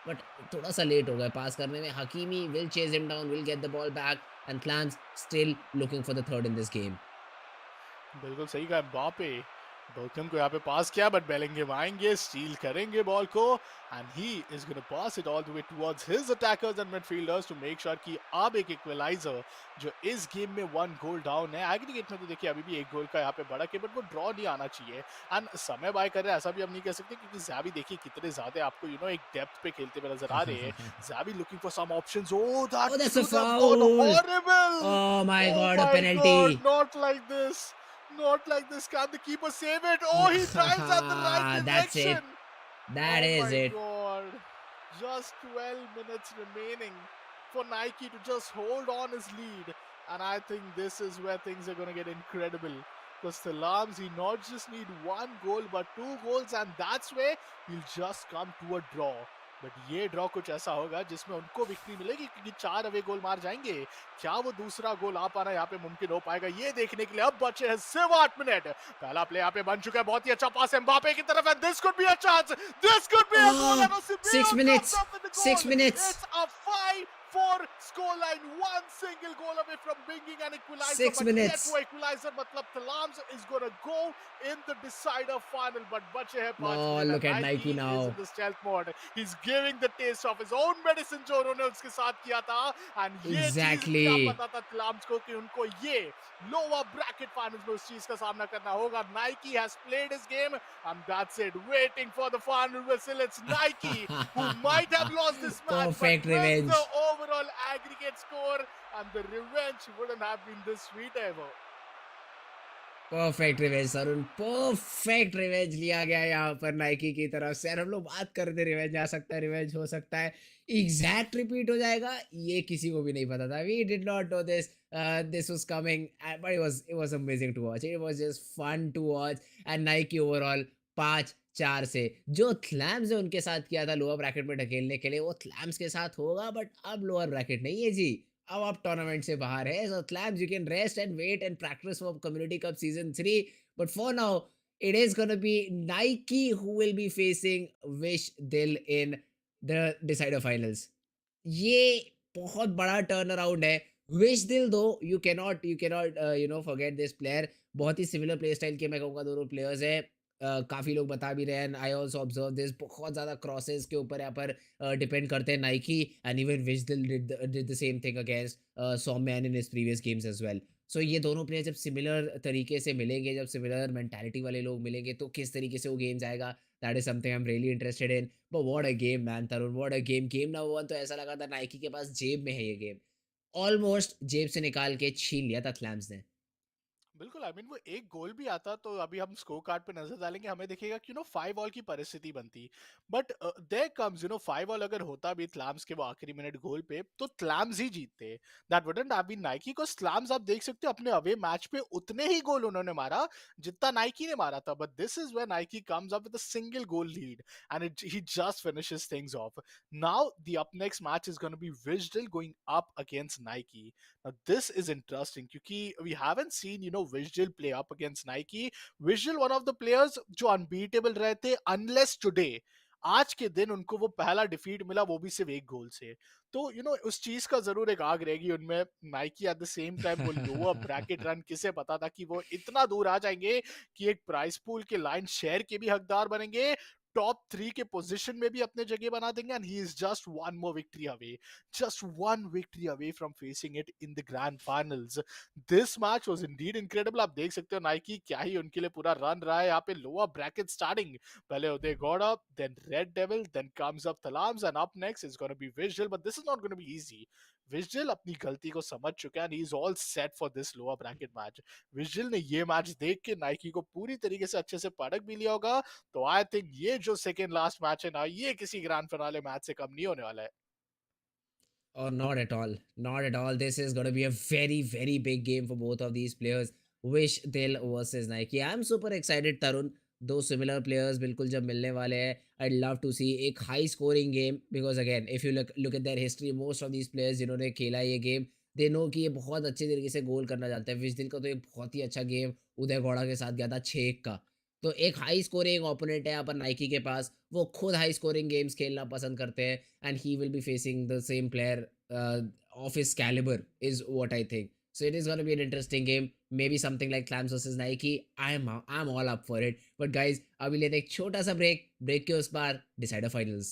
but थोड़ा सा लेट हो गए पास करने में. Hakimi will chase him down, will get the ball back and clams still looking for the third in this game. बिल्कुल सही कहा बापे. बेलकम को यहाँ पे पास किया बट बेलिंगम आएंगे, स्टील करेंगे बॉल को and he is gonna pass it all the way towards his attackers and midfielders to make sure कि अब एक इक्वलाइजर जो इस गेम में 1 गोल डाउन है. एग्रीगेट में तो देखिए अभी भी 1 गोल का यहाँ पे बढ़त है बट वो ड्रॉ नहीं आना चाहिए. एंड समय बाय कर रहे हैं ऐसा भी हम नहीं कह सकते क्योंकि ज़ाबी देखिए कितने ज्यादा आपको एक डेप्थ पे खेलते हुए नजर आ रहे हैं. ज़ाबी looking for some options. Oh Oh, that that's a could have gone foul. Horrible. Oh my Oh god, a my god, penalty. not like this. Not like this. Can the keeper save it? Oh, he drives at the right That's direction. it. That Oh is my it. god. Just 12 minutes remaining for Nike to just hold on his lead. And I think this is where things are going to get incredible. Because the Lams, he not just need 1 goal but 2 goals, and that's where he'll just come to a draw. But ये draw कुछ ऐसा होगा जिसमें उनको victory मिलेगी क्योंकि 4 away गोल मार जाएंगे. क्या वो दूसरा गोल आ पाना यहाँ पे मुमकिन हो पाएगा ये देखने के लिए अब बचे हैं सिर्फ 8 मिनट. पहला प्ले यहाँ पे बन चुका है. बहुत ही अच्छा पास एम्बापे की तरफ and this could be a chance. This could be a goal and Oh, Osimhen 6 minutes. comes up with the 6 minutes. goal. It's a 5-4 scoreline. One single goal away from bringing an equalizer. Six But yet minutes. वो equalizer मतलब Talams is going to go in the decider final. But बचे हैं 5 Oh, minute look and at Nike Nike is in now. the stealth mode. He's giving the taste of his own medicine जो उन्होंने उसके साथ किया था. And ये चीज क्या Exactly. पता था Talams को कि उनको ये lower bracket finals में उस चीज का सामना करना होगा. Nike has played his game and that's it. Waiting for the final whistle. It's Nike who might have lost this match but Perfect wins the revenge. overall aggregate score, and the revenge wouldn't have been this sweet ever. Perfect revenge सरुण, perfect revenge लिया गया यहाँ पर Nike की तरफ से. और हम लोग बात कर रहे थे रिवेंज आ सकता है, रिवेंज हो सकता है, एग्जैक्ट रिपीट हो जाएगा ये किसी को भी नहीं पता था. We did not know this, this was coming, but it was amazing to watch. It was just fun to watch. And Nike overall 5-4 से जो थ्लैम्स ने उनके साथ किया था लोअर ब्रैकेट में ढकेलने के लिए वो थ्लैम्स के साथ होगा, बट अब लोअर ब्रैकेट नहीं है जी. अब आप टूर्नामेंट से बाहर है. So Clams you can rest and wait and practice for community cup season 3. But for now it is going to be Nike who will be facing Wish Dil in the decider finals. ये बहुत बड़ा turn around है. Wish दिल दो you cannot forget this player. बहुत ही similar play style के मैं कहूँगा दोनों प्लेयर्स है. काफ़ी लोग बता भी रहे हैं. आई ऑल्सो ऑब्जर्व दिस, बहुत ज़्यादा क्रॉसेस के ऊपर यहाँ पर डिपेंड करते हैं Nike. And even Wisdel did the same thing against Soumya in his previous games as well. So ये दोनों प्लेयर जब सिमिलर तरीके से मिलेंगे, जब सिमिलर मेंटालिटी वाले लोग मिलेंगे तो किस तरीके से वो गेम्स आएगा, that is something I am really interested in. But what a game man Tarun, what a game. Game number 1 तो ऐसा लगा था नाइकी के पास जेब में है ये गेम. ऑलमोस्ट जेब से निकाल के छीन लिया था क्लैम्स ने. बिल्कुल. आई मीन वो एक गोल भी आता तो अभी हम स्कोर कार्ड पे नजर डालेंगे हमें दिखेगा कि 5 ऑल की परिस्थिति बनती. बट देयर कम्स 5 ऑल अगर होता भी थ्लैम्स के वो आखिरी मिनट गोल पे तो थ्लैम्स ही जीतते. That wouldn't have been Nike because Clams आप देख सकते हो अपने अवे मैच पे उतने ही गोल उन्होंने मारा जितना नाइकी ने मारा था. But this is where Nike comes up with a single goal lead and he just finishes things off. Now the up next match is gonna be Wisdel going up against Nike. Now, this is interesting क्योंकि we haven't seen Visual play up against Nike. Visual one of the players जो unbeatable रहे थे unless today. आज के दिन उनको वो पहला डिफीट मिला वो भी सिर्फ एक गोल से. तो उस चीज का जरूर एक आग रहेगी उनमें. Nike eight the same time वो लोअर ब्रैकेट रन किसे पता था कि वो इतना दूर आ जाएंगे कि एक प्राइस पूल के लाइन शेयर के भी हकदार बनेंगे, टॉप 3 के पोजीशन में भी अपने जगह बना देंगे. And he is just one more victory away, just one victory away from facing it in the grand finals. This match was indeed incredible. आप देख सकते हो नाइकी क्या ही उनके लिए पूरा रन रहा है यहाँ पे. लोअर ब्रैकेट स्टार्टिंग पहले उदय Gowda, then Red Devil, then comes up Thalams, and up next is going to be Visual. But this is not going to be easy. Visual अपनी गलती को समझ चुका है and he's all set for this lower bracket match. Visual ने ये match देख के नाइकी को पूरी तरीके से अच्छे से परख भी लिया होगा. तो आई थिंक ये जो सेकेंड लास्ट मैच है ना ये किसी ग्रैंड फिनाले मैच से कम नहीं होने वाला है. Or not at all. Not at all. This is going to be a very, very big game for both of these players. Wish Dil versus Nike. I'm super excited, Tarun. दो similar players बिल्कुल जब मिलने वाले हैं, आई love to सी एक high scoring game, because again if you look look at there history, most of these players जिन्होंने खेला ये गेम, दे नो कि ये बहुत अच्छे तरीके से गोल करना जानते हैं। विजडल का तो एक बहुत ही अच्छा गेम उदय गौड़ा के साथ गया था 6-1 का। तो एक हाई स्कोरिंग ओपोनेंट है यहाँ पर नाइकी के पास, वो खुद हाई स्कोरिंग गेम्स खेलना पसंद करते हैं, and he will be facing the same player of his calibre is what I think. So it is going to be an interesting game. Maybe something like Clams versus Nike. I'm all up for it. But guys, अभी लेते हैं एक छोटा सा break, break के उस पार decider finals.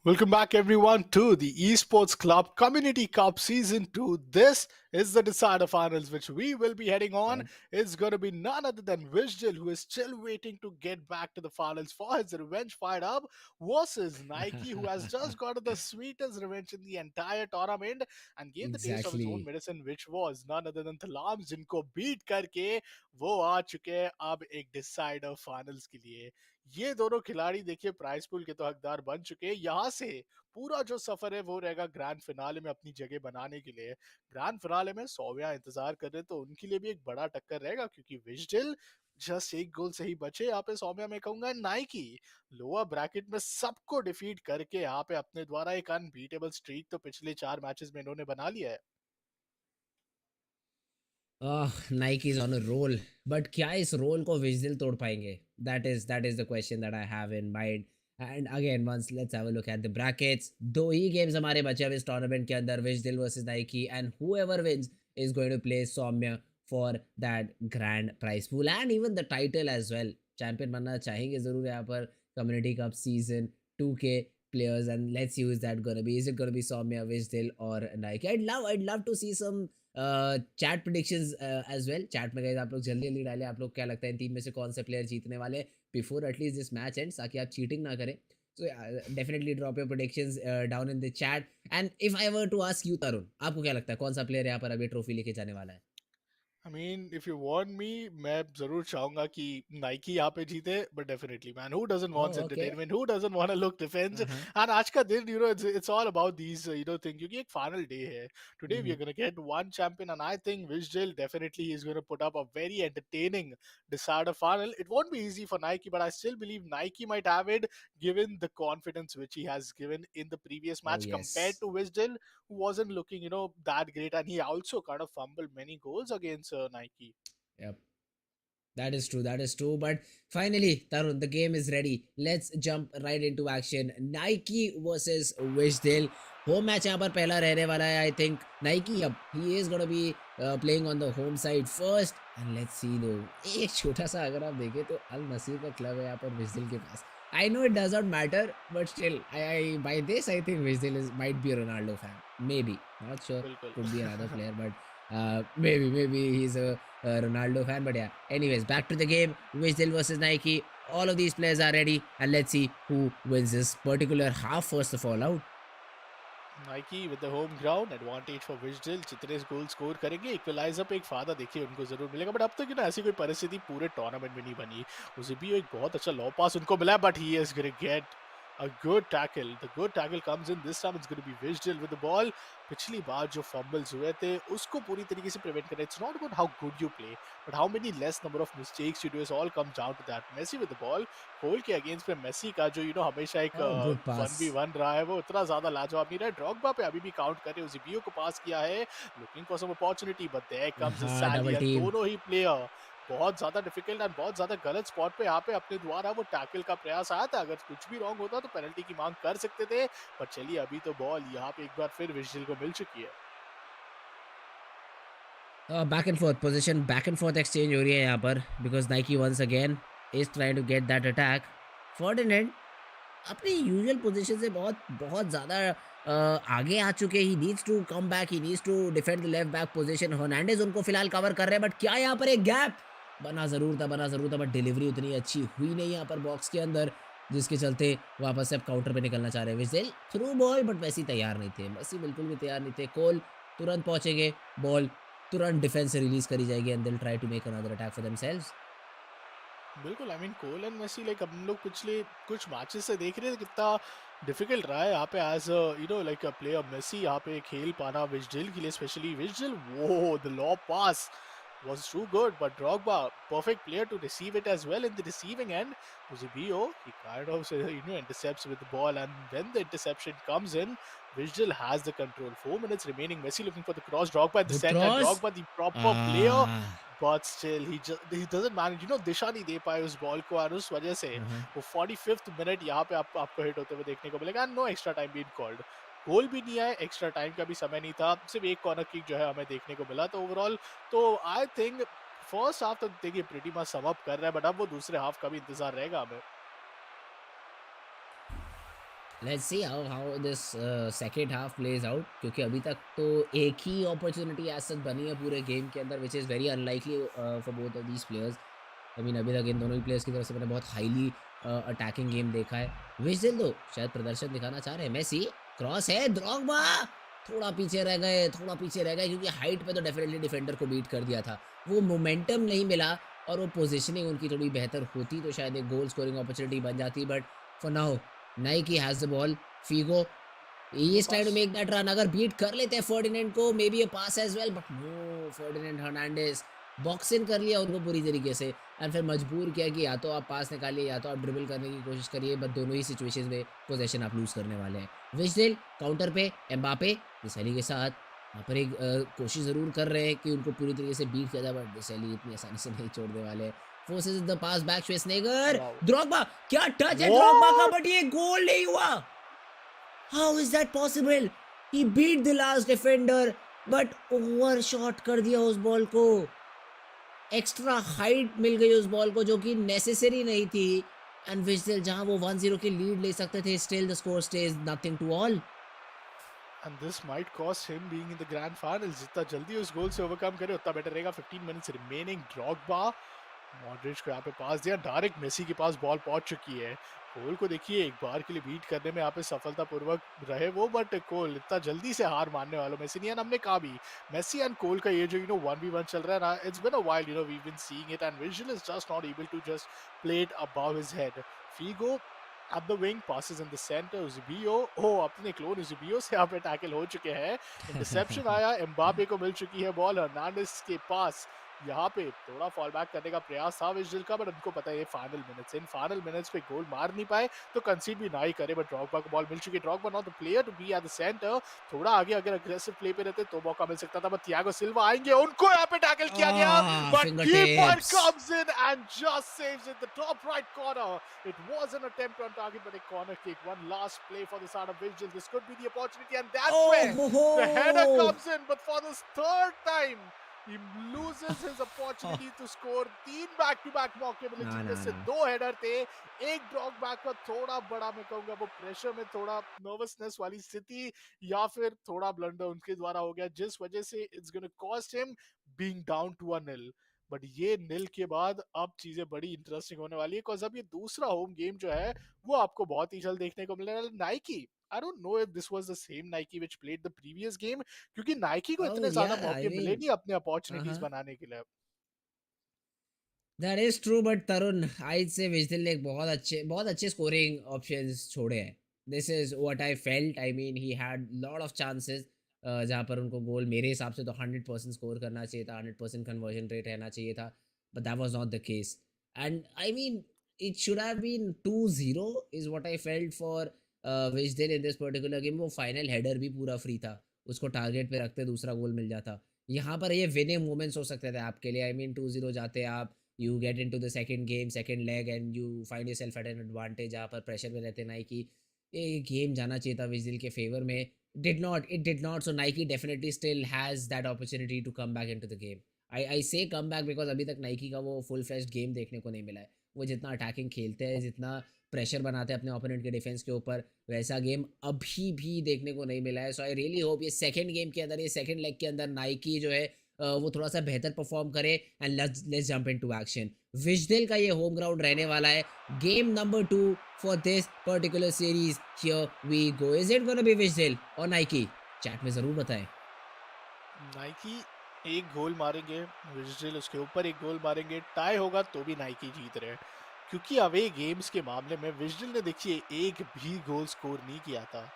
Welcome back, everyone, to the Esports Club Community Cup Season 2. This is the decider finals, which we will be heading on. Yep. It's going to be none other than Vishjal, who is still waiting to get back to the finals for his revenge fight up, versus Nike, who has just got the sweetest revenge in the entire tournament and gave the taste of his own Exactly. medicine, which was none other than Thalam, जिनको beat करके वो आ चुके हैं अब एक decider finals के लिए। ये दोनों खिलाड़ी देखिए प्राइस पूल के तो हकदार बन चुके हैं। यहाँ से पूरा जो सफर है वो रहेगा ग्रैंड फिनाले में अपनी जगह बनाने के लिए। ग्रैंड फिनाले में सौम्या इंतजार कर रहे, तो उनके लिए भी एक बड़ा टक्कर रहेगा, क्योंकि विजडल जस्ट एक गोल से ही बचे यहाँ पे। सौम्या में कहूंगा नाइकी लोअर ब्रैकेट में सबको डिफीट करके यहाँ पे अपने द्वारा एक अनबीटेबल स्ट्रीक तो पिछले 4 मैचेस में इन्होंने बना लिया है। Nike is on a roll, but क्या इस रोल को विजडल तोड़ पाएंगे? That is the question that I have in mind. And again, once let's have a look at the brackets. दो ही games हमारे बचे अब इस tournament के अंदर, विजडल versus Nike, and whoever wins is going to play Soumya for that grand prize pool and even the title as well. Champion बनना चाहेंगे जरूर यहाँ पर Community Cup Season 2 के players, and let's see who's that gonna be. Is it gonna be Soumya, Vijdil, or Nike? I'd love to see some chat predictions as well. Chat में guys आप लोग जल्दी जल्दी डालें, आप लोग क्या लगता है इन टीम में से कौन से प्लेयर जीतने वाले before at least this match ends, ताकि आप चीटिंग ना करें। So definitely drop your predictions down in the chat. And if I were to ask you Tarun, आपको क्या लगता है कौन सा प्लेयर यहाँ पर अभी ट्रॉफी लेके जाने वाला है? I mean if you want me, मैं जरूर चाहूंगा कि नाइकी यहाँ पे जीते, but definitely man, who doesn't wants oh okay. Entertainment, who doesn't want to look defence. हाँ। एंड आज का दिन it's all about these thing, क्योंकि एक फाइनल डे है। Today we are gonna get one champion, and I think Wisdel definitely is gonna put up a very entertaining decider final. It won't be easy for Nike, but I still believe Nike might have it, given the confidence which he has given in the previous Oh match compared yes. to Wisdom, who wasn't looking, that great, and he also kind of fumbled many goals against Nike. Yep. That is true. That is true. But finally, Tarun, the game is ready. Let's jump right into action. Nike versus Wishdale. Home match यहाँ पर पहला रहने वाला है. I think Nike, अब he is gonna be playing on the home side first. And let's see though. एक छोटा सा अगर आप देखें तो अल नसीर का क्लब है यहाँ पर विजडल के पास. I know it does not matter, but still, I by this I think Vizdil might be a Ronaldo fan. Maybe, not sure. बिल्कुल। Could be another player, but maybe he's a Ronaldo fan. But yeah, anyways, back to the game. Vizdil versus Nike. All of these players are ready, and let's see who wins this particular half first of all out. Nike with the home ground advantage for Wisdel, जितने goal score करेंगे equalise up एक फायदा देखिए उनको जरूर मिलेगा। But अब तक ना ऐसी कोई परिस्थिति पूरे टूर्नामेंट में नहीं बनी। उसे भी एक बहुत अच्छा लॉ पास उनको मिला, but he is gonna get a good tackle. The good tackle comes in this time. It's going to be Visual with the ball. पिछली बार जो fumbles हुए थे उसको पूरी तरीके से prevent करना. It's not about how good you play, but how many less number of mistakes you do. It all comes down to that. Messi with the ball. Cole के against पे Messi का जो हमेशा एक Oh, good 1v1 pass. रहा है, वो उतना ज्यादा लाजवाब नहीं रहा है। ड्रॉगबा पे अभी भी काउंट कर रहे हैं, उजिबियो को पास किया है, looking for some opportunity, but there comes the Double Sally, and team. दोनों ही प्लेयर बहुत ज्यादा डिफिकल्ट एंड बहुत ज्यादा गलत स्पॉट पे यहाँ पे अपने द्वारा वो टैकल का प्रयास आया था। अगर कुछ भी रॉन्ग होता तो पेनल्टी की मांग कर सकते थे, पर चलिए अभी तो बॉल यहाँ पे एक बार फिर विजिल को मिल चुकी है। Back and forth position, back and forth exchange हो रही है यहाँ पर, because Nike once again is trying to get that attack. Ferdinand अपनी यूजुअल पोजीशन से बहुत बहुत ज़्यादा आगे आ चुके। He needs to come back, he needs to defend the left back position. Hernandez उनको फिलहाल कवर कर रहे हैं, बट क्या यहाँ पर एक गैप बना ज़रूर था, बट डिलीवरी उतनी अच्छी हुई नहीं यहाँ पर बॉक्स के अंदर, जिसके चलते वापस से अब काउंटर पे निकलना चाह रहे हैं विज़ल। थ्रू बॉल, बट मैसी तैयार नहीं थे, मैसी बिल्कुल भी तैयार नहीं थे। कोल तुरंत पहुंचेंगे, बॉल तुरंत डिफेंस से रिलीज करी जाएगी, and they will try to make another attack for themselves. बिल्कुल, I mean Cole and Messi, like हम लोग पिछले कुछ मैचेस से देख रहे हैं कितना डिफिकल्ट रहा है यहाँ पे as like a player Messi यहाँ पे खेल पाना विजडल के लिए, स्पेशली विजडल। वो the law pass was too good, but Drogba, perfect player to receive it as well in the receiving end. Eusebio, he kind of intercepts with the ball, and when the interception comes in, Visual has the control. 4 minutes remaining. Messi looking for the cross. Drogba at the good center. Cross. Drogba, the proper player, आ but still he doesn't manage. दिशा नहीं दे पाए उस ball को, और उस वजह से वो 45th मिनट यहाँ पे आपको हिट होते हुए देखने को मिलेगा। No extra time being called, goal भी नहीं आया, एक्स्ट्रा टाइम का भी समय नहीं था, सिर्फ एक कॉर्नर किक जो है हमें देखने को मिला। तो ओवरऑल तो आई थिंक फर्स्ट हाफ तो देखिए प्रीटी मच सम अप कर रहा है, बट अब वो दूसरे हाफ का भी इंतजार रहेगा हमें। Let's see how this second half plays out, क्योंकि अभी तक तो एक ही अपॉर्चुनिटी एज सच बनी है पूरे गेम के अंदर, which is very unlikely for both of these players. I mean अभी तक इन दोनों ही प्लेयर्स की तरफ से मैंने बहुत हाईली अटैकिंग गेम देखा है। विज़डल तो शायद प्रदर्शन दिखाना चाह रहे हैं। मेसी क्रॉस है, द्रोग्बा थोड़ा पीछे रह गए, थोड़ा पीछे रह गए, क्योंकि हाइट पे तो डेफिनिटली डिफेंडर को बीट कर दिया था। वो मोमेंटम नहीं मिला और वो पोजीशनिंग उनकी थोड़ी बेहतर होती तो शायद एक गोल स्कोरिंग अपॉर्चुनिटी बन जाती, but for now Nike has the ball. Figo, he no is trying to pass. make that run. अगर बीट कर लेते हैं फर्डिनेंड को, maybe a pass as well, but no, Ferdinand Hernandez box in कर लिया उनको पूरी तरीके से एंड फिर मजबूर किया कि या तो आप पास निकालिए या तो आप ड्रिबल करने की कोशिश करिए, बट दोनों ही सिचुएशंस में पोजीशन आप लूज करने वाले हैं। विजडेल काउंटर पे एम्बापे दिसैली के साथ यहाँ पर एक कोशिश जरूर कर रहे हैं कि उनको पूरी तरीके से बीट किया जाए, बट दिसैली इतनी आसानी से नहीं छोड़ने वाले हैं। Forces the pass back, Schwarzenegger, wow. Drogba, क्या टच है द्रोग्बा का, व्हाट? बट ये गोल नहीं हुआ। How is that possible? He beat the last defender, but overshot कर दिया उस बॉल को। एक्स्ट्रा हाइट मिल गई उस बॉल को जो कि नेसेसरी नहीं थी। एंड विजडल जहां वो 1-0 की लीड ले सकते थे, still the score stage nothing to all. And this might cost him being in the grand finals. जितना जल्दी उस गोल से ओवरकम करे उतना बेटर रहेगा। 15 मिनट्स रिमेनिंग। ड्रॉगबा मॉड्रिच को यहाँ पे पास दिया, डायरेक्ट मेसी के पास बॉल पहुंच चुकी है। कोल को देखिए एक बार के लिए बीट करने में यहाँ पे सफलतापूर्वक रहे वो, बट कोल इतना जल्दी से हार मानने वालों में से नहीं है। हमने कहा भी मेसी एंड कोल का ये जो 1v1 चल रहा है ना, it's been a wild, we been seeing it and visual is just not able to just play it above his head. Figo at the wing, passes in the center, Eusebio, अपने clone Eusebio से यहाँ पे tackle हो चुके हैं। Interception आया, Mbappe को मिल चुकी है बॉल हर्नांडेस के पास। यहाँ पे थोड़ा फॉल बैक करने का प्रयास था विजडल का, बट उनको पता है ये final minutes, in final minutes पे गोल मार नहीं पाए तो कंसीड भी ना ही करे। बट ड्रॉगबा को बॉल मिल चुकी है, Drogba not the player to be at the centre. थोड़ा आगे अगर अग्रेसिव प्ले पे रहते तो मौका मिल सकता था, बट थियागो सिल्वा आएंगे, उनको यहाँ पे टैकल किया गया, but finger keeper tips. Comes in and just saves in the top right corner. It was an attempt on target, but a corner kick. One last play for the side of Vigil. This could be the opportunity, and that's Oh where ho the header ho! comes in. But for the third time, he loses his opportunity to score. तीन back-to-back मौके मिले ना जिनमें ना से ना। दो header थे। एक ड्रॉप बैक का थोड़ा बड़ा, मैं कहूंगा वो प्रेशर में थोड़ा नर्वसनेस वाली स्थिति, या फिर थोड़ा ब्लंडर उनके द्वारा हो गया, जिस वजह से it's gonna cost him being down to a nil. But ये नील के बाद अब चीजें बड़ी इंटरेस्टिंग होने वाली है, बिकॉज अब ये दूसरा होम गेम जो है वो आपको बहुत ही जल्द देखने को मिलने वाला है। Nike, I don't know if this was the same Nike which played the previous game, क्योंकि नाइकी को Oh इतने ज्यादा yeah, I मौके मिले mean, नहीं अपने अपॉर्चुनिटीज uh-huh. बनाने के लिए। दैट इज ट्रू, बट तरुण आई से विजडल ने एक बहुत अच्छे स्कोरिंग ऑप्शंस छोड़े हैं। This is what I felt. I mean he had lot of chances जहां पर उनको गोल मेरे हिसाब से तो 100% स्कोर करना चाहिए था, 100% कन्वर्जन रेट रहना चाहिए था, but that was not the case. And I mean it should have been 2-0 is what I felt for Wisdel in this particular game. वो फाइनल हेडर भी पूरा फ्री था, उसको टारगेट पे रखते दूसरा गोल मिल जाता। यहाँ पर ये विनिंग मोमेंट्स हो सकते थे आपके लिए। आई मीन 2-0 जाते आप, you get into the second game, second leg, and you find yourself at an advantage जहाँ पर प्रेशर में रहते नाइकी। ये गेम जाना चाहिए था विजडल के फेवर में, it did not, so Nike definitely still has that opportunity to come back into the game. I say come back because अभी तक नाइकी का वो फुल फ्लेश्ड गेम देखने को नहीं मिला है। वो जितना अटैकिंग खेलते हैं, जितना प्रेशर बनाते हैं अपने ओपोनेंट के डिफेंस के ऊपर, वैसा गेम अभी भी देखने को नहीं मिला है। सो आई रियली होप ये सेकंड गेम के अंदर, ये सेकंड लेग के अंदर नाइकी जो है वो थोड़ा सा बेहतर परफॉर्म करे and let's jump into action. Wisdel का ये होम ग्राउंड रहने वाला है। Game number 2 for this particular series, here we go. Is it gonna be Wisdel और नाइकी? चैट में जरूर बताएं। नाइकी एक गोल मारेंगे, विजडल उसके ऊपर एक गोल मारेंगे, टाई होगा तो भी नाइकी जीत रहे हैं, क्योंकि अवे गेम्स के मामले में विजडल ने देखिए एक भी गोल स्कोर नहीं किया था।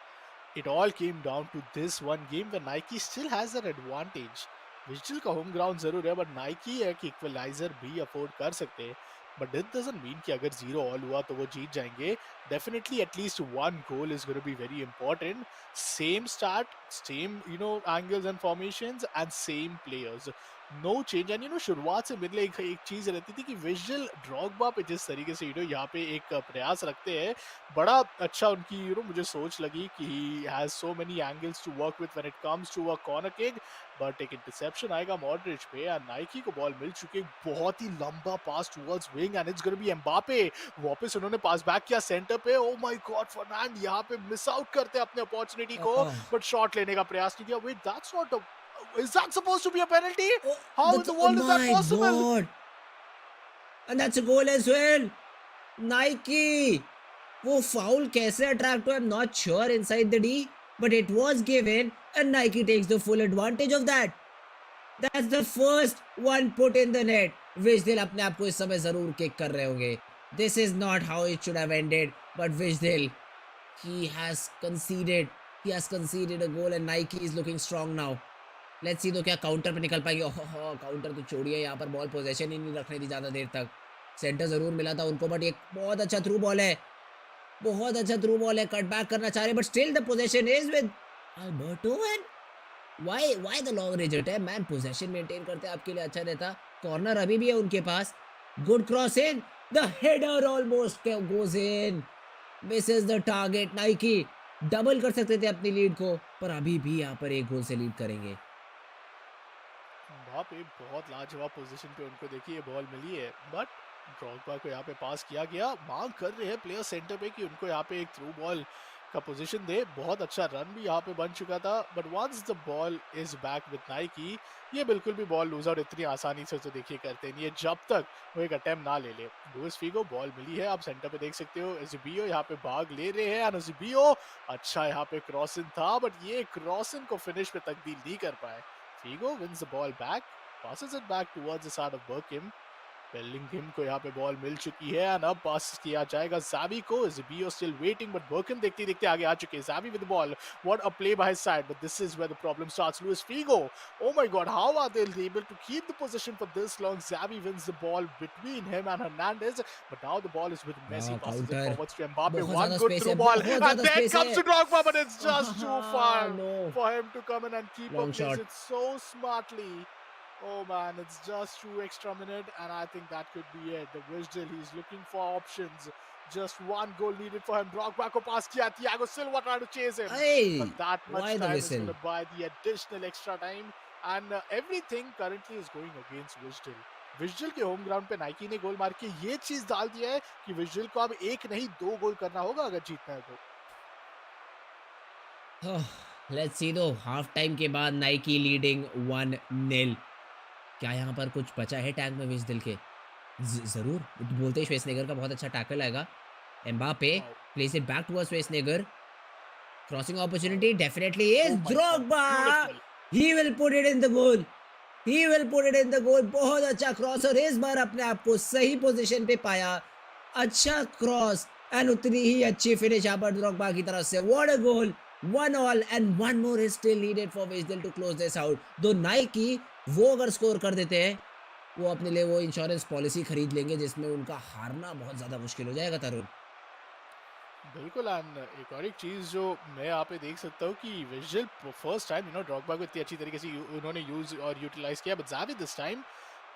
It all came down to this one game where Nike still has an advantage. विजिटल का होम ग्राउंड जरूर है, बट नाइकी एक इक्वलाइजर भी अफोर्ड कर सकते हैं। बट इट डजंट मीन कि अगर 0-0 हुआ तो वो जीत जाएंगे। Definitely at least one goal is gonna be very important. Same start, same angles and formations and same players. No change and शुरुआत से मेरे लिए एक चीज रहती थी कि विजुअल ड्रॉगबा पे जिस तरीके से यहाँ पे एक प्रयास रखते हैं, बड़ा अच्छा उनकी मुझे सोच लगी कि he has so many angles to work with when it comes to a corner kick. But एक इंटरसेप्शन आएगा मॉडरिच पे एंड नाइकी को बॉल मिल चुकी है, बहुत ही लंबा pass towards wing and it's gonna be Mbappe. वापस उन्होंने पास बैक किया सेंटर पे, ओ माय गॉड फर्नांड यहाँ पे मिस आउट करते हैं अपने अपॉर्चुनिटी को, ओह बट शॉट लेने का प्रयास नहीं किया। Wait, that's not a, is that supposed to be a penalty? Oh How in the oh world is that my possible? god, and that's a goal as well. Nike, वो foul कैसे attract हुआ, I am not sure inside the D, but it was given and Nike takes the full advantage of that. That's the first one put in the net. Wisdel अपने आप को इस समय जरूर kick कर रहे होंगे. This is not how it should have ended, but Wisdel, he has conceded, he has conceded a goal and Nike is looking strong now. Let's see तो क्या काउंटर पे निकल पाएंगे. ओहो, काउंटर तो छोड़िए, यहाँ पर बॉल पोजीशन ही नहीं रखने दी ज़्यादा देर तक. सेंटर ज़रूर मिला था उनको, बट ये बहुत अच्छा थ्रू बॉल है, बहुत अच्छा थ्रू बॉल है. कट बैक करना चाह रहे, but still the position is with Alberto. And why the long result है मैन. पोजीशन मेंटेन करते आपके लिए अच्छा रहता. कॉर्नर अभी भी है उनके पास. Good cross in, the header almost goes in, misses the target. Nike double कर सकते थे अपनी लीड को, पर अभी भी यहाँ पर एक गोल से लीड करेंगे. वहाँ पे बहुत लाजवाब पोजीशन पे उनको देखिए बॉल मिली है, बट ड्रॉगबा को यहाँ पे पास किया गया। मांग कर रहे हैं प्लेयर सेंटर पे कि उनको यहाँ पे एक थ्रू बॉल का पोजीशन दे। बहुत अच्छा रन भी यहाँ पे बन चुका था, but once the ball is back with Nike, ये बिल्कुल भी बॉल लूज आउट इतनी आसानी से तो देखिए करते नहीं है जब तक वो एक अटेम्प्ट ना ले ले। लुइस फीगो बॉल मिली है, आप सेंटर पे देख सकते हो। एज़ेबियो यहाँ पे भाग ले रहे हैं एंड एज़ेबियो अच्छा यहाँ पे क्रॉसिंग था, बट ये क्रॉसिंग को फिनिश पे तब्दील नहीं कर पाए। Figo wins the ball back, passes it back towards the side of Burkham. Bellingham को यहाँ पे बॉल मिल चुकी है एंड अब पास किया जाएगा ज़ावी को. Eusebio still waiting, but Beckham देखते देखते आगे आ चुके हैं. Xavi with the ball, what a play by his side, but this is where the problem starts. Luis Figo, oh my god, how are they able to keep the possession for this long? Xavi wins the ball between him and Hernandez, but now the ball is with Messi, वाह, passes it counter. forwards to Mbappe. बहुत One ज्यादा good space है, through ball बहुत and ज्यादा then स्पेस है. comes to Drogba, but it's just too far no, for him to come in and keep long up. Plays shot. it so smartly. Oh man, it's just 2 extra minutes, and I think that could be it. The Wisdom, he's looking for options. Just one goal needed for him. Drogba ko pass kiya, Thiago Silva trying to chase him, but Hey, that much why the time is whistle? going to buy the additional extra time, and everything currently is going against Wisdom. Visual के home ground पे Nike ने गोल मार के ये चीज डाल दिया है कि विजुअल को अब एक नहीं दो गोल करना होगा अगर जीतना है तो। लेट्स सी दो. हाफ टाइम के बाद नाइकी लीडिंग 1-0. क्या यहाँ पर कुछ बचा है टैंक में विजदिल के? जरूर. बोलते ही श्वेसनेगर का बहुत अच्छा टैकल आएगा. Mbappe wow, place it back towards Schwarzenegger. Crossing wow, opportunity definitely is oh my god, Drogba. Beautiful. He will put it in the goal. He will put it in the goal. बहुत अच्छा cross, और इस बार अपने आप को सही position पे पाया. अच्छा क्रॉस एंड उतनी ही अच्छी फिनिश यहाँ पर ड्रॉगबा की तरफ से. What a goal. 1-1 and one more is still needed for Wesdale to close this out. दो नाइकी वो अगर स्कोर कर देते हैं, वो अपने लिए वो इंश्योरेंस पॉलिसी खरीद लेंगे जिसमें उनका हारना बहुत ज्यादा मुश्किल हो जाएगा तरुण. बिल्कुल। एंड एक और एक चीज़ जो मैं यहाँ पे देख सकता हूँ कि विजुअल फर्स्ट टाइम ड्रॉगबा को इतनी अच्छी तरीके से उन्होंने यूज और यूटिलाइज किया, but Xavi this time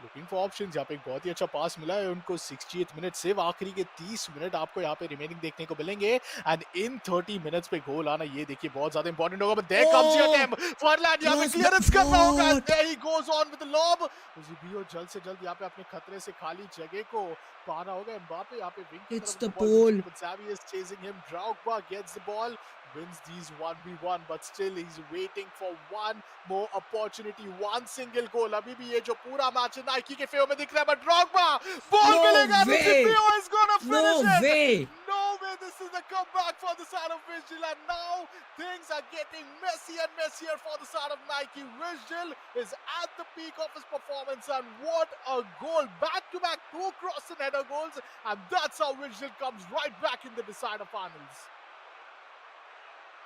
looking for options. यहाँ पे एक बहुत ही अच्छा पास मिला है उनको 68 मिनट से, आखिरी के 30 मिनट आपको यहाँ पे रिमेनिंग देखने को मिलेंगे एंड इन 30 मिनट्स पे गोल आना ये देखिए बहुत ज्यादा इंपॉर्टेंट होगा। But there comes the Oh, attempt, फॉरलैंड यहाँ पे cross the क्लियरेंस करना होगा, foot. There he goes on with the lob. ज़िबियो जल्द से जल्द यहाँ पे अपने खतरे से खाली जगह को पाना होगा। एम्बापे यहाँ पे विंग की It's तरफ the उनको बॉल मिल चुकी pole. है, but Xavi is chasing him. Drogba gets the ball, wins these 1v1, but still he's waiting for one more opportunity, one single goal. अभी भी ये जो पूरा मैच है नाइकी के फेवर में दिख रहा है, but Drogba ball No मिलेगा, way. Eusebio is gonna finish No it. way. No way, this is the comeback for the side of Vizsla, and now things are getting messier and messier for the side of Nike. Vizsla is at the peak of his performance, and what a goal! Back-to-back two cross and header goals, and that's how Vizsla comes right back in the decider finals.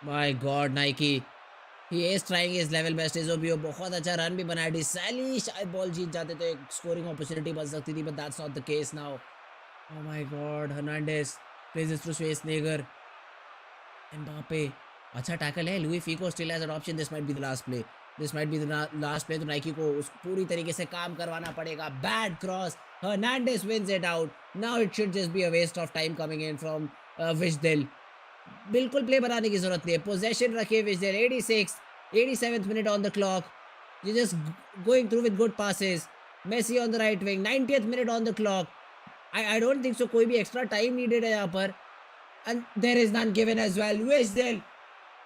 My God, Nike. He is trying his level best. Eusebio बहुत अच्छा run भी बनाया. डिसाली शायद ball जीत जाते तो एक scoring opportunity बन सकती थी, but that's not the case now. Oh my God, Hernandez plays it through Schwarzenegger. Mbappe. अच्छा टैकल है. Luis Figo still has an option. This might be the last play. This might be the last play, तो नाइकी को उस पूरी तरीके से काम करवाना पड़ेगा। Bad cross, Hernandez wins it out. Now it should just be a waste of time coming in from विजदिल। बिल्कुल प्ले बनाने की जरूरत नहीं है, पोजेशन रखिए Vijay. 86 87th minute on the clock, you just going through with good passes. Messi on the right wing, 90th minute on the clock. I don't think so कोई भी एक्स्ट्रा टाइम नीडेड है यहाँ पर, and there is none given as well. Vijay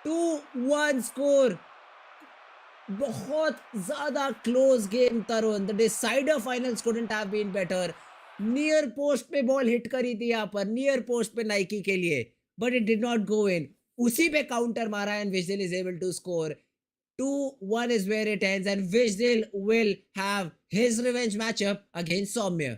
2-1 score. बहुत ज्यादा close game Tarun, the decider finals couldn't have been better. Near post पे ball hit करी थी यहाँ पर, नियर पोस्ट पे नाइकी के लिए, but it did not go in. उसी पे काउंटर मारा एंड विजल is able to score. 2-1 is where it ends, and Vijay will have his revenge matchup against Soumya.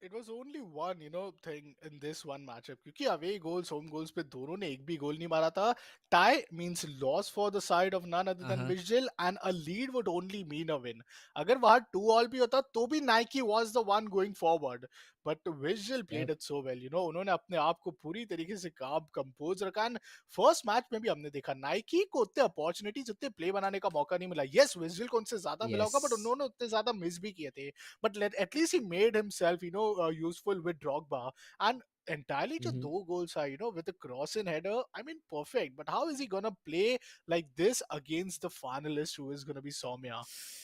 It was only one thing in this one matchup, क्योंकि away goals home goals पे दोनों ने एक भी goal नहीं मारा था। Tie means loss for the side of none other than Uh-huh. विजिल, and a lead would only mean a win. अगर वहां 2-2 भी होता तो भी Nike was the one going forward, but विजिल played Yep. It so well. उन्होंने अपने आप को पूरी तरीके से काम कंपोज रखा। एंड फर्स्ट मैच में भी हमने देखा नाइकी को उतने अपॉर्चुनिटीज, उतने प्ले बनाने का मौका नहीं मिला। यस, विजिल को उनसे ज्यादा मिला होगा, बट Yes. उन्होंने उतने ज्यादा मिस भी किए थे। But at least he made himself, useful with Drogba. And entirely जो Mm-hmm. दो goals are, with a cross and header, I mean, perfect. But how is he gonna play like this against the finalist who is gonna be Soumya?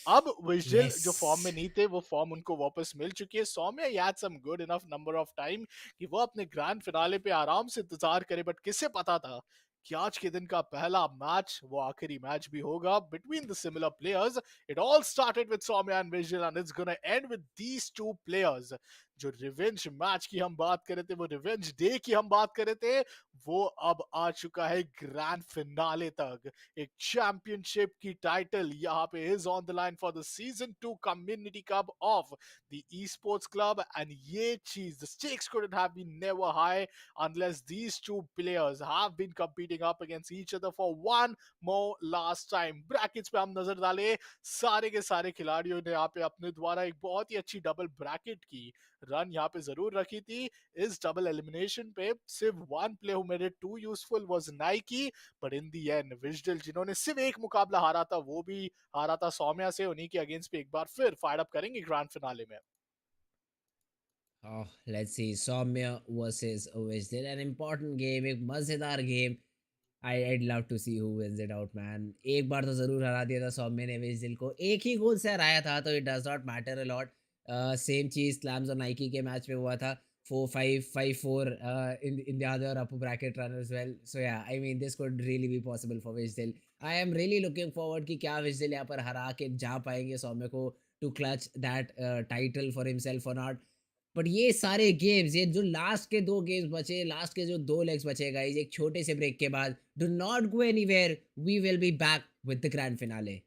अब vigil जो form में Yes. नहीं थे वो form उनको वापस मिल चुकी है। Saumya had some good enough number of time कि वो अपने ग्रैंड फिनाले पे आराम से इंतजार करे, बट किसे पता था कि आज के दिन का पहला मैच वो आखिरी मैच भी होगा between the similar players. It all started with Soumya and Vijay, and it's gonna end with these two players. जो रिवेंज मैच की हम बात कर रहे थे, वो रिवेंज डे की हम बात कर रहे थे, वो अब आ चुका है ग्रैंड फिनाले तक। एक चैंपियनशिप की टाइटल यहाँ पे is on the line for the season 2 community cup of the e sports club, and ये चीज, the stakes couldn't have been never high unless these two players have been competing up against each other for one more last time. Brackets पे हम नजर डालें, सारे के सारे खिलाड़ियों ने यहाँ पे अपने द्वारा एक बहुत ही अच्छी डबल ब्रैकेट की रन यहाँ पे जरूर रखी थी। इस डबल एलिमिनेशन पे सिर्फ one play who made it to useful was नाइकी, बट इन द एंड विजडल जिन्होंने सिर्फ एक मुकाबला हारा था, वो भी हारा था सौम्या से, उन्हीं के अगेंस्ट पे एक बार फिर फायर अप करेंगे ग्रैंड फिनाले में। Oh, let's see. Soumya versus Wisdom. An important game, एक मजेदार game. I'd love to see who wins it out, man. एक बार तो जरूर हरा दिया था सौम्य ने विजदिल को, एक ही गोल से हराया था, तो it does not matter a lot. Same चीज स्लैम्स और नाइकी के मैच में हुआ था, 4-5 5-4 in the other upper bracket run as well. So yeah, I mean this could really be possible for विजदिल। I am really looking forward कि क्या विजदिल यहाँ पर हरा के जा पाएंगे सौम्य को, to clutch that title for himself or not। But ये सारे गेम्स, ये जो लास्ट के 2 गेम्स बचे, लास्ट के जो 2 लेग्स बचे गाइस, एक छोटे से ब्रेक के बाद, do not go anywhere, we will be back with the grand finale.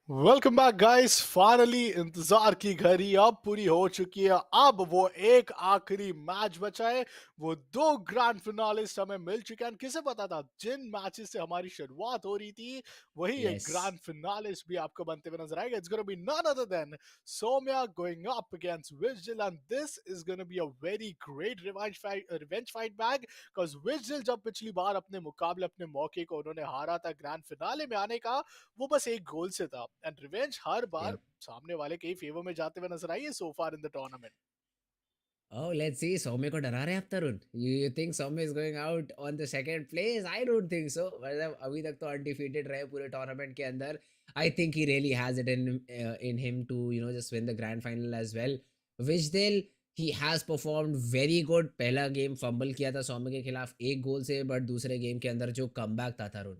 Welcome back guys. Finally इंतजार की घड़ी अब पूरी हो चुकी है। अब वो एक आखिरी मैच बचा है। वो दो ग्रैंड फिनालिस्ट हमें मिल चुके हैं। किसे पता था जिन मैचेस से हमारी शुरुआत हो रही थी वही एक यस। ग्रैंड फिनालिस्ट भी आपको बनते हुए नजर आएगा। It's gonna be none other than Soumya going up against Vijay, and this is going to be a very great revenge fight back because Vijay जब पिछली बार अपने मुकाबले अपने मौके को उन्होंने हारा था ग्रैंड फिनाले में आने का, वो बस एक गोल से था। And revenge her bar Yep. सामने वाले के ही फेवर में जाते हुए नजर आई है so far in the tournament. Oh, let's see. Soumya को डरा रहे हैं आप तरुण? You think Saumya is going out on the second place? I don't think so. मतलब अभी तक तो undefeated रहे पूरे टूर्नामेंट के अंदर. I think he really has it in him to just win the grand final as well. Vijay, he has performed very good. पहला game fumble किया था सौम्य के खिलाफ एक गोल से, बट दूसरे गेम के अंदर जो कमबैक था तरुण,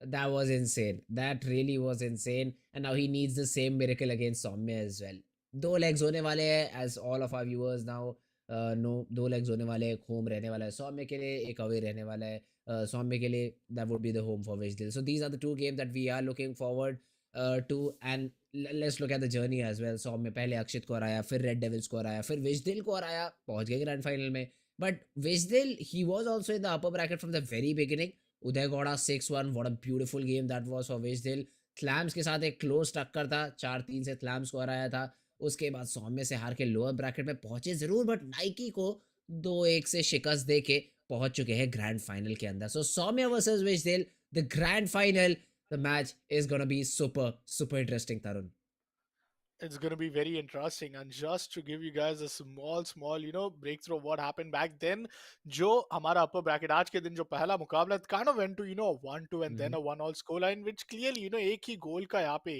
that was insane. That really was insane. And now he needs the same miracle against Soumya as well. दो लेग्स होने वाले हैं, as all of our viewers now know, दो लेग्स होने वाले हैं। एक होम रहने वाला है सौम्य के लिए, एक अवे रहने वाला है सौम्य के लिए। That would be the home for विजडल। So these are the two game that we are looking forward to. And let's look at the journey as well. Soumya पहले अक्षित को हराया, फिर रेड डेविल्स को हराया, फिर विजडल को हराया, पहुंच गए ग्रैंड फाइनल में। बट विजडल, he was also in the upper bracket from the very beginning. Uday Gowda 6-1, what a beautiful game that was for विजडल। थ्लैम्स के साथ एक क्लोज टक्कर था, 4-3 से थ्लैम्स को हराया था। उसके बाद सौम्य से हार के लोअर ब्रैकेट में पहुंचे जरूर, बट नाइकी को 2-1 से शिकस्त दे के पहुंच चुके हैं ग्रैंड फाइनल के अंदर। So Soumya versus Vijay, the grand final, the match is gonna be super super interesting Tarun. It's going to be very interesting. And just to give you guys a small, breakthrough of what happened back then, जो हमारा upper bracket आज के दिन जो पहला मुकाबला kind of went to, 1-2 and then a 1-all scoreline, which clearly, एक ही गोल का यहाँ पे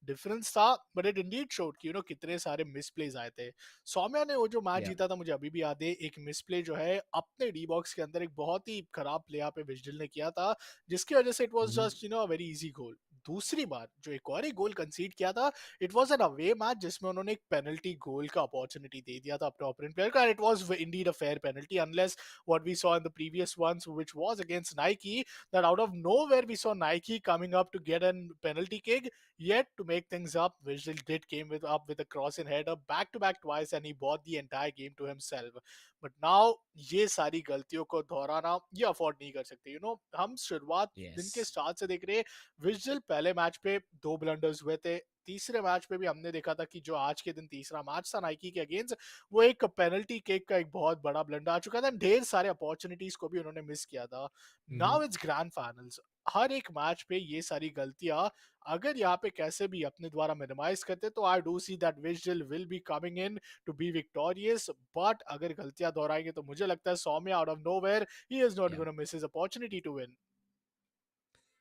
डिफरेंस था, but it indeed showed कि, कितने सारे मिसप्लेज आए थे। सौम्या ने वो जो मैच या। जीता था मुझे अभी भी याद है। एक मिसप्ले जो है अपने डी बॉक्स के अंदर एक बहुत ही खराब प्ले यहाँ पे विजडल ने किया था, जिसकी वजह से it was just a very easy goal. दूसरी बार जो एक और ही गोल कंसीड किया था, it was an away match जिसमें उन्होंने एक पेनल्टी गोल का अपॉर्चुनिटी दे दिया था अपने ओपोनेंट प्लेयर को, and it was indeed a fair penalty unless what we saw in the previous ones which was against Nike, that out of nowhere we saw Nike coming up to get an penalty kick, yet to make things up Vijay did came up with a cross in header back to back twice and he bought the entire game to himself. But now ये सारी गलतियों को दोहराना ये afford नहीं कर सकते। हम शुरुआत दिन यस। के स्टार्ट से देख रहे हैं। विजल पहले मैच पे दो ब्लंडर्स हुए थे, तीसरे मैच पे भी हमने देखा था कि जो आज के दिन तीसरा मैच था नाइकी के अगेंस्ट, वो एक पेनल्टी किक का एक बहुत बड़ा ब्लंडर आ चुका था। ढेर सारे अपॉर्चुनिटीज को भी उन्होंने मिस किया था। नाउ इट्स ग्रैंड फाइनल्स, हर एक मैच पे ये सारी गलतियां अगर यहाँ पे कैसे भी अपने द्वारा मिनिमाइज करते तो आई डू सी दैट विजल will be coming in to be victorious. But अगर गलतियां दोहराएंगे तो मुझे लगता है Soumya out of nowhere he is not gonna miss his opportunity to win.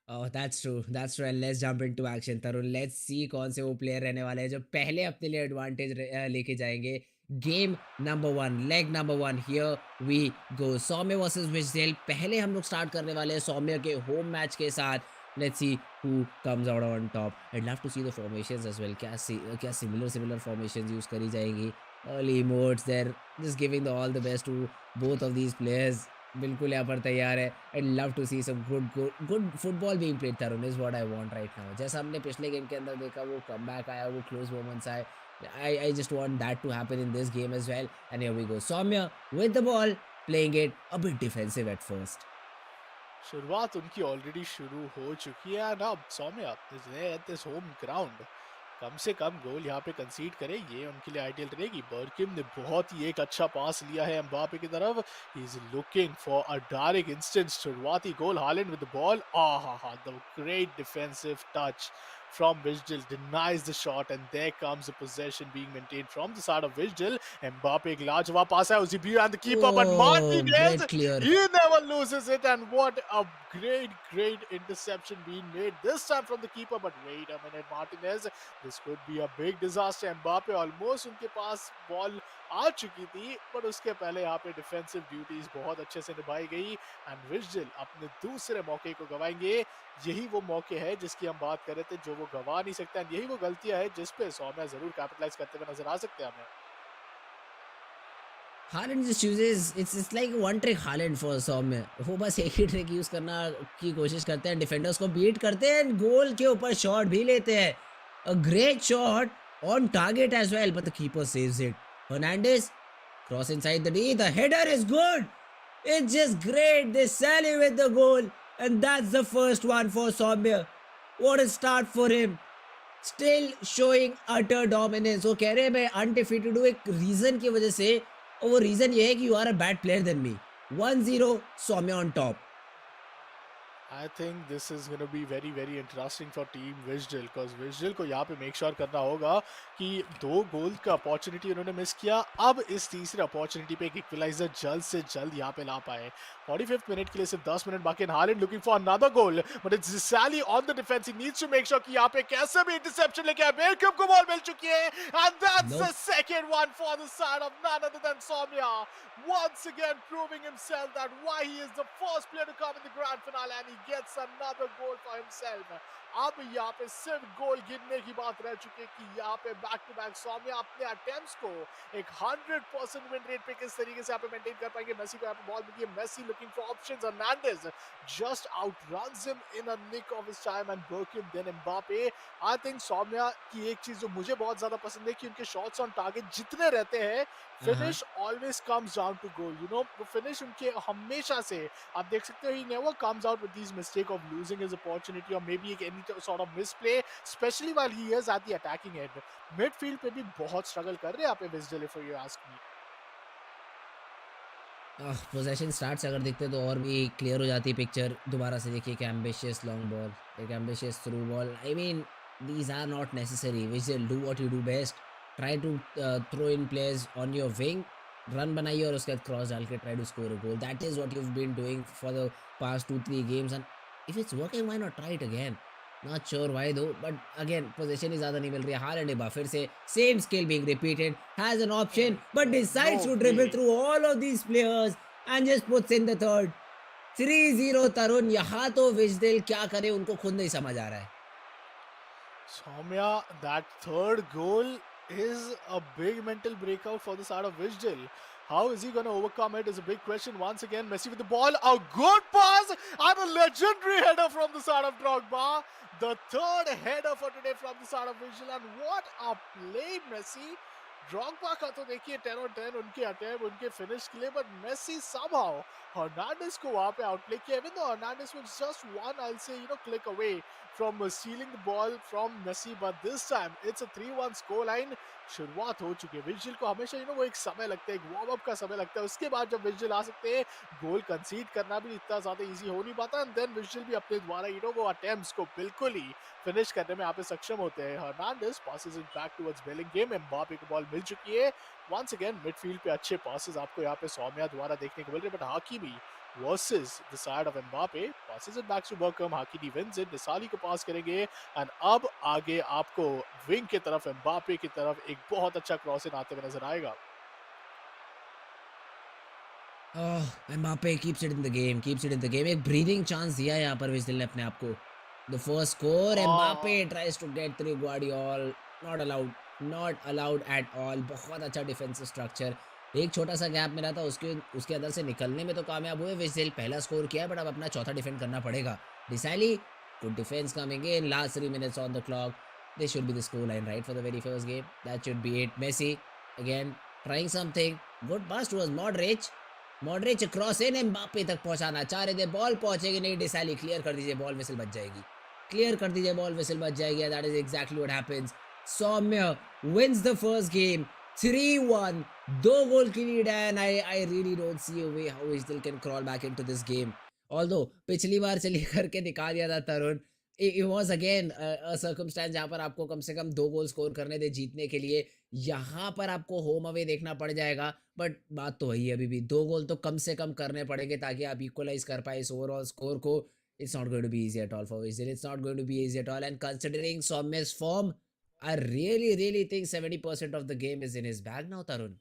Oh, that's true. That's true. And let's jump into action, Tarun. Let's see कौन से वो प्लेयर रहने वाले हैं जो पहले अपने लिए एडवांटेज लेके जाएंगे। Game number 1, leg number 1, here we go. Soumya versus Vijay, पहले हम लोग स्टार्ट करने वाले हैं सौम्य के होम मैच के साथ। Let's see who comes out on top. I love to see the formations as well. क्या सिमिलर फॉर्मेशंस यूज करी जाएंगी। Early modes there, just giving the all the best to both of these players. बिल्कुल यहाँ पर तैयार है। I love to see some good football being played Tarun, is what I want right now. जैसा हमने पिछले गेम के अंदर देखा, वो कमबैक आया, वो क्लोज मोमेंट्स आए। I just want that to happen in this game as well. And here we go. Soumya with the ball, playing it a bit defensive at first. शुरुआत उनकी ऑलरेडी शुरू हो चुकी है ना। सौम्य एट दिस होम ग्राउंड कम से कम गोल यहाँ पे कंसीड करे, ये उनके लिए आइडियल रहेगी। बर्किम ने बहुत ही एक अच्छा पास लिया है एम्बापे की तरफ। He is looking for a direct instant शुरुआती गोल। Haaland with the ball, the great defensive touch from Vijay denies the shot and there comes the possession being maintained from the side of Vijay. Mbappe एक लाजवाब पास है Eusebio and the keeper, but Oh, Martinez, great clear. he never loses it, and what a great interception being made this time from the keeper. But wait a minute, Martinez, this could be a big disaster. Mbappe almost उनके पास ball आ चुकी थी, पर उसके पहले यहाँ पे defensive duties बहुत अच्छे से निभाई गई एंड विजल अपने दूसरे मौके को गवाएंगे। यही वो मौके हैं जिसकी हम बात कर रहे थे, जो वो गवा नहीं सकते, एंड यही वो गलतियां है जिस पे सौम्या जरूर कैपिटलाइज करते हुए नजर आ सकते हैं हमें। Haaland just chooses, it's like one trick Haaland for Soumya. वो बस एक ही ट्रिक यूज करना की कोशिश करते हैं, डिफेंडर्स को बीट करते हैं, गोल के ऊपर शॉट भी लेते हैं। A great shot on target as well, but the keeper saves it. Hernandez, cross inside the D. The header is good. It's just great. They sally with the goal. And that's the first one for Soumya. What a start for him. Still showing utter dominance. वो कह रहे हैं मैं undefeated हूँ एक reason की वजह से और वो रीजन ये है कि you are a bad player than me. 1-0 Soumya on top. I think this is gonna be very very interesting for team विजडल, बिकॉज विजडल को यहाँ पे मेक श्योर करना होगा कि 2 गोल का अपॉर्चुनिटी उन्होंने मिस किया, अब इस तीसरे अपॉर्चुनिटी पे एक इक्वलाइजर जल्द से जल्द यहाँ पे ला पाए। 45th मिनट के लिए सिर्फ 10 मिनट बाकी, Haaland looking for another goal, but it's solely on the defence, he needs to make sure कि यहाँ पे कैसे भी इंटरसेप्शन लेके आए। बेलकम को बॉल मिल चुकी है and that's the Nope. Second one for the side of none other than Soumya, once again proving himself that why he is the first player to come in the grand finale, and he gets another goal for himself. अब यहाँ पे सिर्फ गोल गिनने की बात रह चुकी है कि यहाँ पे बैक टू बैक सौम्या अपने अटेम्प्ट्स को एक 100% विन रेट पे किस तरीके से यहाँ पे मेंटेन कर पाएंगे। मेसी को यहाँ पे बॉल मिलती है, Messi looking for options, Hernandez just outruns him in a nick of his time and Birkin then Mbappe. I think Soumya की एक चीज जो मुझे बहुत ज्यादा पसंद है कि उनके शॉट्स ऑन टारगेट जितने रहते हैं, Uh-huh. Finish always comes down to goal, you know, वो फिनिश उनके हमेशा से आप देख सकते हो, he never comes out with this mistake of losing his opportunity और मे बी एक any sort of misplay, specially while he is at the attacking end. Midfield पे भी बहुत स्ट्रगल कर रहे हैं यहाँ पे विजडल, if you ask me. Possession starts अगर देखते तो और भी क्लियर हो जाती पिक्चर। दोबारा से देखिए एक एम्बिशियस लॉन्ग बॉल, एक ambitious through ball. I mean these are not necessary. विजल do what you do best, try to throw in players on your wing, run बनाइए और उसके बाद क्रॉस डाल के try to score a goal. That is what you have been doing for the past 2-3 games and if it's working why not try it again. Not sure why though, but again position ही ज्यादा नहीं मिल रही है। Holland एक बार फिर से same skill being repeated, has an option but no decides to way. Dribble through all of these players and just puts in the third. 3-0 Tarun. यहाँ तो विजडेल क्या करे उनको खुद नहीं समझ आ रहा है। Soumya, that third goal is a big mental breakout for the side of Wisdal. How is he going to overcome it is a big question. Once again, Messi with the ball, a good pass and a legendary header from the side of Drogba. The third header for today from the side of Wisdal, and what a play, Messi. Drogba का तो देखिए 10 on 10 उनके attempt उनके finish के लिए, but Messi somehow Hernandez को वहां पे आउटप्ले किया, even though Hernandez was just one, I'll say, you know, click away from stealing the ball from Messi, but this time it's a 3-1 score line. शुरुआत हो चुकी है। विजिल को हमेशा वो एक समय लगता है, एक वार्म अप का समय लगता है, उसके बाद जब विजिल आ सकते हैं, गोल कंसीड करना भी इतना ज्यादा इजी हो नहीं पाता, एंड देन विजिल भी अपने द्वारा वो अटेम्प्ट्स को बिल्कुल ही फिनिश करने में यहाँ पे सक्षम होते हैं। Hernandez passes it back towards Bellingham, Mbappe को बॉल मिल चुकी है। वंस अगेन मिडफील्ड पे अच्छे पासेस आपको यहाँ पे सौम्या द्वारा देखने को मिल रहे हैं, but हाकिमी versus the side of Mbappe passes it back to Bergkamp, Hakimi wins it, Nisali को पास करेंगे, एंड अब आगे आपको विंग की तरफ एम्बापे की तरफ एक बहुत अच्छा क्रॉस इन आते हुए नजर आएगा। Mbappe keeps it in the game, keeps it in the game. एक ब्रीदिंग चांस दिया है यहाँ पर विजडेल ने अपने आप को। The first score, Mbappe tries to get through Gvardiol, not allowed, not allowed at all. बहुत अच्छा डिफेंसिव स्ट्रक्चर। एक छोटा सा गैप मिला था, उसके उसके अंदर से निकलने में तो कामयाब हुए विजडेल। पहला स्कोर किया है बट अब अपना चौथा डिफेंड करना पड़ेगा। Desailly good defence coming in, last 3 minutes on the clock. This should be the score line right for the very first game, that should be it. Messi again trying something, good pass towards Modric, Modric cross in, Mbappe तक पहुंचाना चाह रहे थे, ball पहुंचेगी नहीं। डिसाइली clear कर दीजिए, ball विसल बच जाएगी, क्लियर कर दीजिए, बॉल विसल बच जाएगी। That is exactly what happens. Soumya wins the first game 3-1, 2 goal की लीड है, and I really don't see a way how विजडल can crawl back into this game. Although पिछली बार चली करके दिखा दिया था Tarun. It was again a circumstance जहां पर आपको कम से कम 2 गोल स्कोर करने थे जीतने के लिए। यहाँ पर आपको होम अवे देखना पड़ जाएगा, बट बात तो वही है, अभी भी 2 गोल तो कम से कम करने पड़ेंगे ताकि आप इक्वलाइज कर पाए इस ओवरऑल स्कोर को। It's not going to be easy at all for विजडल, it's not going to be easy at all, and considering Soumya's form, I really think 70% of the game is in his bag now, Tarun.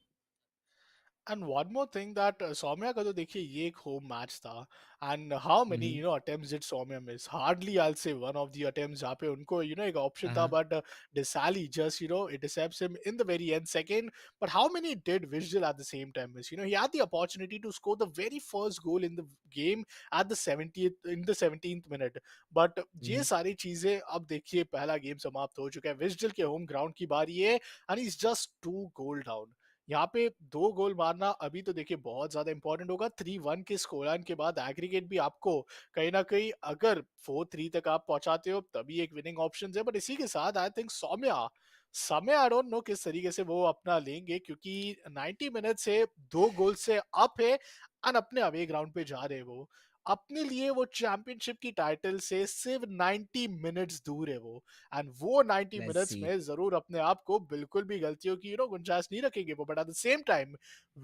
And one more thing that Soumya का तो देखिए ये एक home match था and how many hmm. Attempts did Soumya miss hardly I will say one of the attempts जहाँ पे उनको एक ऑप्शन था हाँ। But Desailly just intercepts him in the very end second. But how many did Visual at the same time miss? He had the opportunity to score the very first goal in the game at the 70th in the 17th minute. But ये हम्म। सारी चीजें अब देखिए पहला game समाप्त हो चुका है विजडल के होम ग्राउंड की बारी है and is just 2 goal down. यहाँ पे 2 गोल मारना अभी तो देखिए बहुत ज्यादा इंपॉर्टेंट होगा. 3-1 के स्कोर लाइन के बाद एग्रीगेट भी आपको कहीं ना कहीं अगर 4-3 तक आप पहुंचाते हो तभी एक विनिंग ऑप्शन है. बट इसी के साथ आई थिंक सौम्या समय आई डोंट नो किस तरीके से वो अपना लेंगे क्योंकि 90 मिनट से 2 गोल से अप है एंड अपने अवे ग्राउंड पे जा रहे हैं वो. अपने लिए वो चैंपियनशिप की टाइटल से सिर्फ 90 मिनट्स दूर है वो. एंड वो 90 लेट्स मिनट्स सी। में जरूर अपने आप को बिल्कुल भी गलतियों की गुंजाइश नहीं रखेंगे वो. But at the same time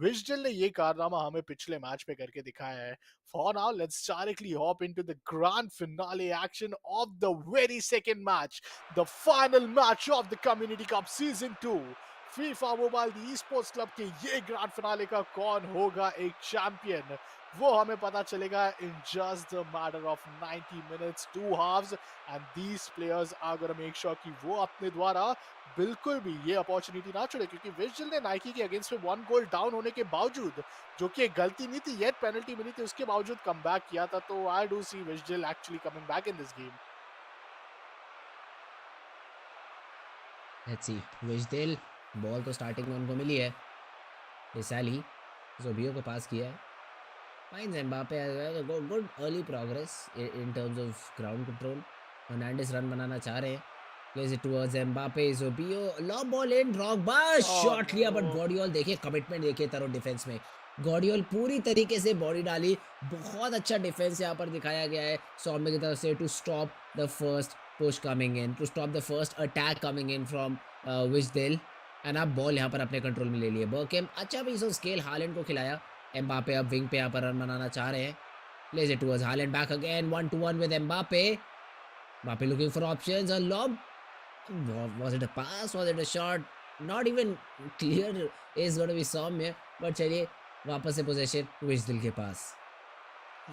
विजडल ने ये कारनामा हमें पिछले मैच में करके दिखाया है. For now let's directly hop into the grand finale action of the very second match, the final match of the Community Cup Season 2. FIFA mobile the sports club के ये ग्रैंड फिनाले का कौन होगा एक चैंपियन वो हमें पता चलेगा in just the matter of 90 minutes, 2 halves. And these players are gonna make sure कि वो अपने द्वारा बिल्कुल भी ये अपॉर्चुनिटी ना छोड़े क्योंकि विजडल ने नाइकी के अगेंस्ट में 1 गोल डाउन होने के बावजूद जो कि एक गलती नहीं थी येट पेनल्टी मिली थी उसके बावजूद कम किया था. तो आई डू सी विजडल actually coming back in this game. Let's see. विजडेल, बॉल तो स्टार्टिंग में उनको मिली है। डिसाली जोबियो को पास किया है। Finds Mbappe as well. Good early progress in terms of ground control. Hernandez run बनाना चाह रहे हैं। Plays it towards Mbappe. Zobio lob ball in. Drogba Oh shot लिया बट no. गॉर्डियोल देखिए कमिटमेंट देखिए तरो डिफेंस में। गॉर्डियोल पूरी तरीके से बॉडी डाली। बहुत अच्छा डिफेंस यहाँ पर दिखाया गया है सौम्य की तरफ से to stop the first push coming in, to stop the first attack coming in from विजडेल। एंड आप बॉल यहाँ पर अपने कंट्रोल में ले लिए। बर्केम अच्छा पीस ऑफ स्केल हालैंड को खिलाया। एम्बापे अब विंग पे यहाँ पर रन बनाना चाह रहे हैं। Plays it towards Holland back again 1-1 with Mbappe. Mbappe looking for options, a lobe, was it a pass, was it a shot, not even clear is going to be Soumya, but चलिए वापस से position विजडल के पास।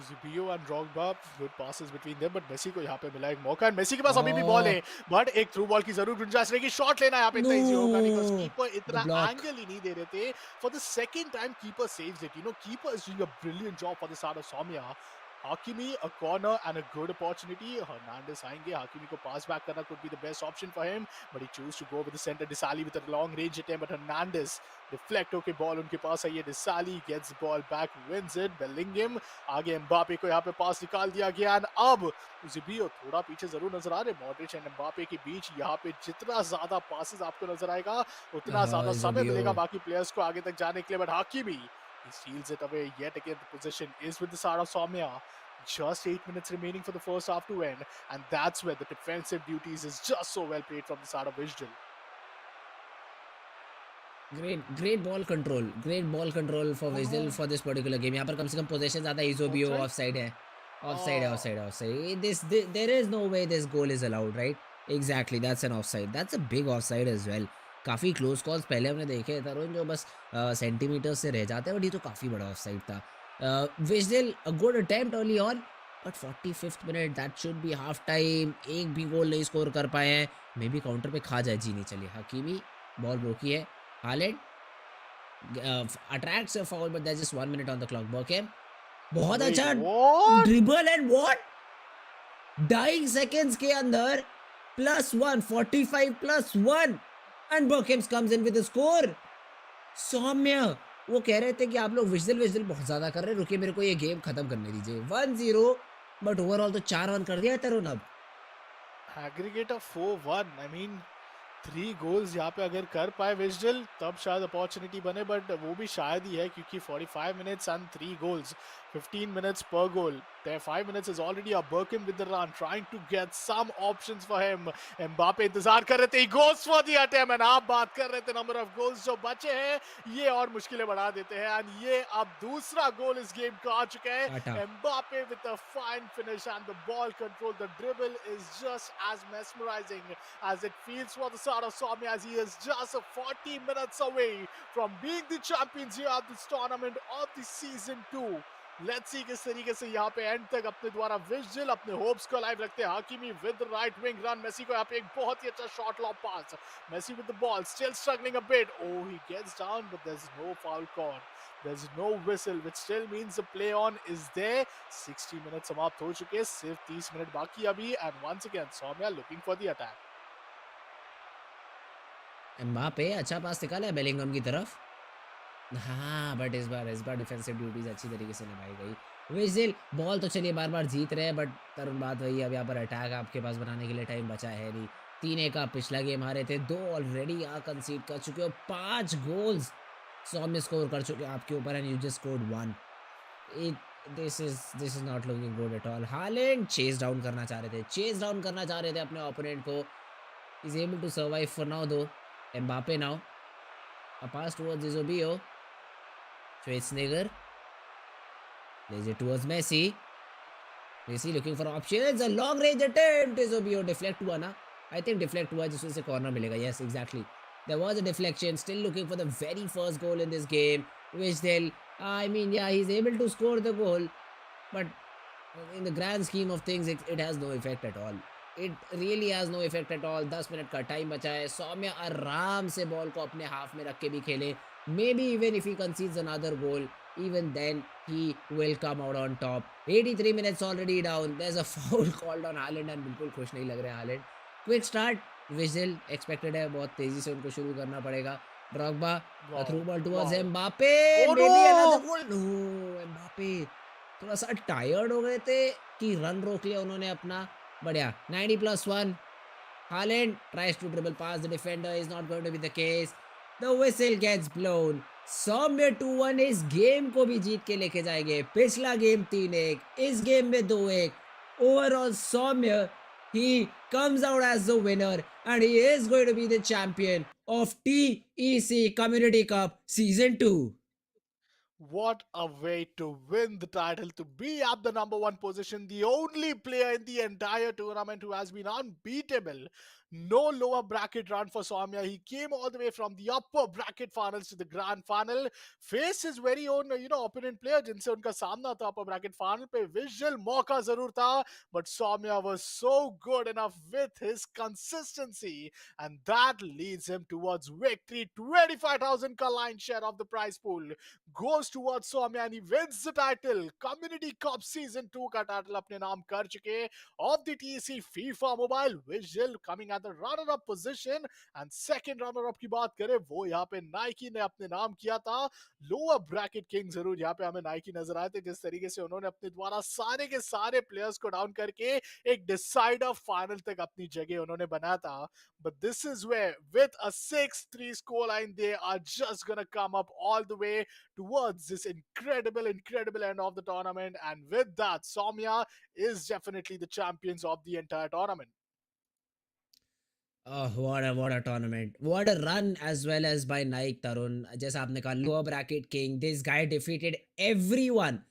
Zubio and Drogba, good passes between them, but Messi को यहाँ पे मिला एक मौका. मेसी के पास अभी भी बॉल ओह है, बट एक थ्रू बॉल की जरूर गुंजाइश रहेगी. शॉट लेना यहाँ पे नो, इतना इजी होगा नहीं बिकॉज कीपर द इतना ब्लॉक। एंगल ही नहीं दे रहे थे. For the second time keeper saves it. Keeper is doing a brilliant job for the side of Soumya. Hakimi, a corner and a good opportunity. Hernandez आएंगे. Hakimi को pass back करना could be the best option for him, but he chose to go with the center. Desali with a long range attempt, but Hernandez deflect होके ball उनके पास है. ये Desali gets the ball back, wins it. Bellingham आगे Mbappe को यहाँ पे पास निकाल दिया गया. एंड अब Zubio थोड़ा पीछे जरूर नजर आ रहे. मॉड्रिच एंड एम्बापे के बीच यहाँ पे जितना ज्यादा पासेस आपको नजर आएगा उतना ज्यादा समय जोबियो मिलेगा बाकी प्लेयर्स को आगे तक जाने के लिए. But Hakimi, he steals it away yet again. The possession is with the side of Soumya. Just 8 minutes remaining for the first half to end, and that's where the defensive duties is just so well played from the side of Visual. Great great ball control, great ball control for Oh विजडल no, for this particular game. यहाँ पर कम से कम position ज्यादा है। Zubio outside? Offside है, offside है, ऑफ साइड Oh, है, offside. This there is no way this goal is allowed, right? Exactly that's an offside, that's a big offside as well. काफी close calls पहले हमने देखे हैं तरुण जो बस centimetre से रह जाते हैं, बट ये तो काफी बड़ा ऑफ साइड था। विजडल a good attempt early on, but 45th minute that should be half time. एक भी गोल नहीं स्कोर कर पाए हैं। मे बी काउंटर पे खा जाए जी। नहीं चलिए, हकीमी बॉल रोकी है। Holland attracts a foul, but there's just 1 minute on the clock. Burke, बहुत wait, अच्छा what? Dribble and what, dying seconds के अंदर +1, 45 +1 and Bergkamp comes in with score. Soumya वो कह रहे थे कि आप लोग विजडल विजडल बहुत ज्यादा कर रहे हैं, रुकिए मेरे को ये गेम खत्म करने दीजिए। 1-0, बट ओवरऑल तो 4 रन कर दिया है तरुण अब। Aggregate of 4-1. I mean, 3 goals यहाँ पे अगर कर पाए विजडल तब शायद अपॉर्चुनिटी बने, बट वो भी शायद ही है क्योंकि 45 minutes and 3 goals. 15 minutes per goal. Their 5 minutes is already a Birkin with the run, trying to get some options for him. Mbappe इंतजार कर रहे थे, he goes for the attempt, and आप बात कर रहे थे number of goals जो बचे हैं, ये और मुश्किलें बढ़ा देते हैं, and ये अब दूसरा गोल इस गेम का आ चुका है. Tata. Mbappe with a fine finish and the ball control, the dribble is just as mesmerizing as it feels for the side of Soumya, as he is just 40 minutes away from being the champions here at this tournament of the season 2. Let's see किस तरीके से यहाँ पे and तक अपने द्वारा vigil अपने hopes को लाइव रखते हैं. Hakimi with right wing run, Messi को यहाँ पे एक बहुत ही अच्छा shot lob pass. Messi with the ball, still struggling a bit. Oh, he gets down, but there's no foul call. There's no whistle, which still means the play on is there. 60 minutes समाप्त हो चुके हैं, सिर्फ 30 minute बाकी अभी. And once again, Soumya looking for the attack. Mbappe अच्छा pass निकाला है बेलिंगम की तरफ। हाँ, बट इस बार डिफेंसिव ड्यूटीज़ अच्छी तरीके से निभाई गई। विज़िल बॉल तो चलिए बार-बार जीत रहे हैं, बट तरुण बात वही है, अब यहाँ पर अटैक आपके पास बनाने के लिए टाइम बचा है नहीं। 3-1 आप पिछला गेम हारे थे, 2 ऑलरेडी आप कंसीड कर चुके हो, 5 गोल्स सौम्य स्कोर कर चुके हैं आपके ऊपर, and you just scored 1। It this is not looking good at all. Haaland chase down करना चाह रहे थे अपने ओपोनेंट को। He is able to survive for now though. Mbappe now, a pass towards Zobio. Schwarzenegger plays it towards Messi. Messi looking for options. A long range attempt. Zobio deflect हुआ ना? I think deflect हुआ जिसमें से corner मिलेगा. Yes, exactly. There was a deflection. Still looking for the very first goal in this game. Which they'll, I mean, yeah, he's able to score the goal, but in the grand scheme of things, it has no effect at all. It really has no effect at all. 10 minute का time बचा है. सौम्य आराम से ball को अपने half में रख के भी खेले. Maybe even if he concedes another goal, even then he will come out on top. 83 minutes already down. There's a foul called on Haaland and बिल्कुल खुश नहीं लग रहे हैं Haaland. Quick start. Whistle expected है. बहुत तेजी से उनको शुरू करना पड़ेगा. Drogba, a Wow, through ball towards wow. Mbappe. Oh Maybe another no! goal. No, Mbappe थोड़ा सा टायर्ड हो गए थे कि रन रोक लिया उन्होंने अपना. बढ़िया. 90+1. Haaland tries to dribble past the defender. Is not going to be the case. The whistle gets blown. सौम्य 2-1 इस गेम को भी जीत के लेके जाएंगे. पिछला गेम 3-1, इस गेम में 2-1. Overall Soumya, he comes out as the winner and he is going to be the champion of TEC Community Cup Season 2. What a way to win the title, to be at the number one position, the only player in the entire tournament who has been unbeatable. No lower bracket run for Soumya. He came all the way from the upper bracket finals to the grand final. Faced his very own, opponent player जिनसे उनका सामना था upper bracket final पे. Visual मौका जरूर था, but Soumya was so good enough with his consistency, and that leads him towards victory. 25,000 ka line share of the prize pool goes towards Soumya, and he wins the title. Community Cup Season 2 का title अपने नाम कर चुके of the TEC FIFA Mobile. Visual coming at the runner-up position, and second runner-up की बात करें वो यहाँ पे नाइकी ने अपने नाम किया था. लोअर ब्रैकेट किंग जरूर यहाँ पे हमें नाइकी नजर आए थे, जिस तरीके से उन्होंने अपने द्वारा सारे के सारे प्लेयर्स को डाउन करके एक डिसाइडर फाइनल तक अपनी जगह उन्होंने बनाया था. But this is where, with a 6-3 scoreline, they are just gonna come up all the way towards this incredible end of the tournament. And with that, Soumya is definitely the champions of the entire tournament. Oh, what a tournament. What a run as well as by Nike Tarun. जैसा आपने कहा lower bracket king. This guy defeated everyone.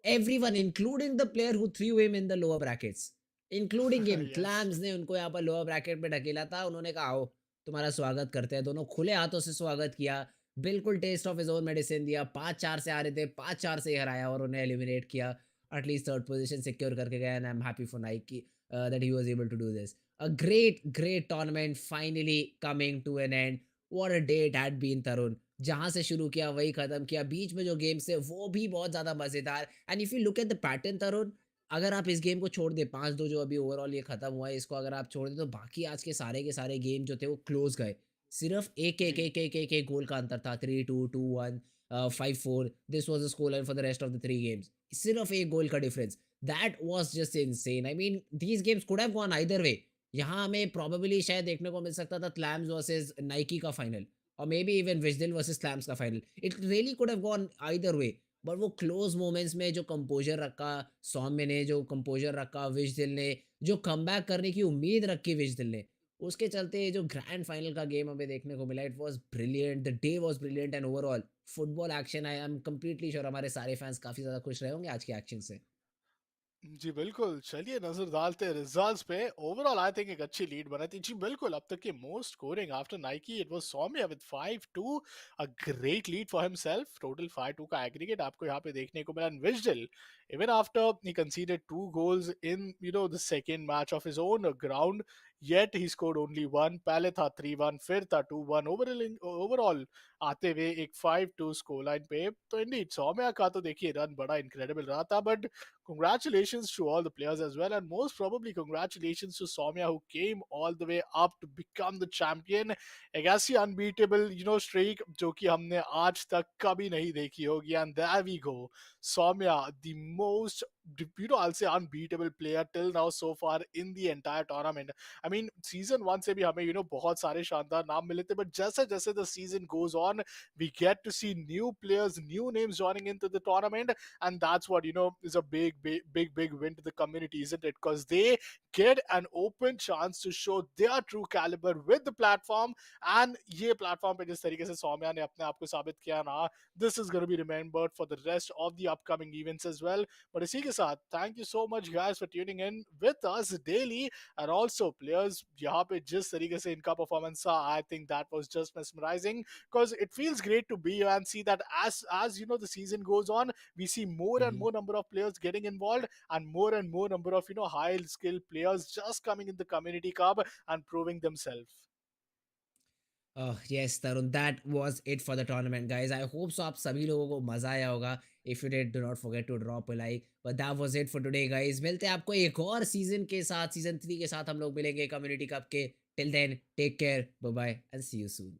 Everyone including the player who threw him in the lower brackets. Including him. Yes. Clams ने उनको यहाँ पर lower bracket में ढकेला था. उन्होंने कहा आओ तुम्हारा स्वागत करते हैं. दोनों खुले हाथों से स्वागत किया. बिल्कुल test of his own medicine दिया. 5-4 से आ रहे थे. 5-4 से ही हराया और उन्हें एलिमिनेट किया. एटलीस्ट थर्ड पोजीशन सिक्योर करके गया. And I am happy for Nike that he was able to do this. A great tournament finally coming to an end. What a day it had been, Tarun. जहाँ से शुरू किया वही खत्म किया. बीच में जो गेम्स थे वो भी बहुत ज़्यादा मज़ेदार. And if you look at the pattern Tarun, अगर आप इस गेम को छोड़ दें 5-2 जो अभी ओवरऑल ये खत्म हुआ है, इसको अगर आप छोड़ दें तो बाकी आज के सारे गेम जो थे वो क्लोज गए. सिर्फ एक एक जी. एक एक एक एक गोल का अंतर था. 3-2, 2-1, 5-4. This was the score line for the rest of the 3 games. सिर्फ एक गोल का difference. That was just insane. I mean, these games could have gone either way. यहाँ हमें probably शायद देखने को मिल सकता था क्लैम्स वर्सेस नाइकी का फाइनल, और मे बी इवन विजडल वर्सेस क्लैम्स का final. It really could have gone either way. But वो क्लोज़ मोमेंट्स में जो कंपोज़र रखा सौम्य ने, जो कंपोज़र रखा विश दिल ने, जो कमबैक करने की उम्मीद रखी विश दिल ने, उसके चलते ये जो ग्रैंड फाइनल का गेम हमें देखने को मिला, it was brilliant, the day was brilliant and overall football action I am completely sure हमारे सारे फैन्स काफ़ी ज़्यादा खुश रहे होंगे आज के एक्शन से। जी बिल्कुल, चलिए नज़र डालते हैं रिज़ल्ट्स पे। ओवरऑल आई थिंक एक अच्छी लीड बनाई थी। जी बिल्कुल, अब तक के मोस्ट स्कोरिंग आफ्टर नाइकी it was Soumya with 5-2, a great lead for himself. Total 5-2 का एग्रीगेट आपको यहाँ पे देखने को मिला। एंड विज़डल, even after he conceded 2 goals in, the second match of his own ground, yet he scored only 1. पहले था 3-1, फिर था 2-1। ओवरऑल आते हुए एक 5-2 स्कोर लाइन पे। तो इंडीड सौम्या का तो देखिए रन बड़ा इनक्रेडिबल रहा था, but congratulations to all the players as well, and most probably congratulations to Soumya who came all the way up to become the champion. एक ऐसी unbeatable streak जो कि हमने आज तक कभी नहीं देखी होगी, and there we go, Soumya, the most I'll say unbeatable player till now so far in the entire tournament. I mean season 1 से भी हमें बहुत सारे शानदार नाम मिले थे, but जैसे जैसे the season goes on we get to see new players, new names joining into the tournament, and that's what is a big win to the community, isn't it? Because they get an open chance to show their true caliber with the platform, and ये platform पे जिस तरीके से सौम्या ने अपने आप को साबित किया ना, this is going to be remembered for the rest of the upcoming events as well. But इसी के साथ thank you so much guys for tuning in with us daily, and also players यहाँ पे जिस तरीके से इनका performance था, I think that was just mesmerizing, because it feels great to be here and see that as the season goes on, we see more and Mhm. more number of players getting involved, and more number of high skilled players just coming in the community cup and proving themselves. Oh, yes, Tarun, that was it for the tournament, guys. I hope so आप सभी लोगों को मज़ा आया होगा. If you did, do not forget to drop a like. But that was it for today, guys. मिलते हैं आपको एक और सीज़न के साथ, सीज़न 3 के साथ हम लोग मिलेंगे कम्युनिटी कप के. Till then, take care, bye-bye, and see you soon.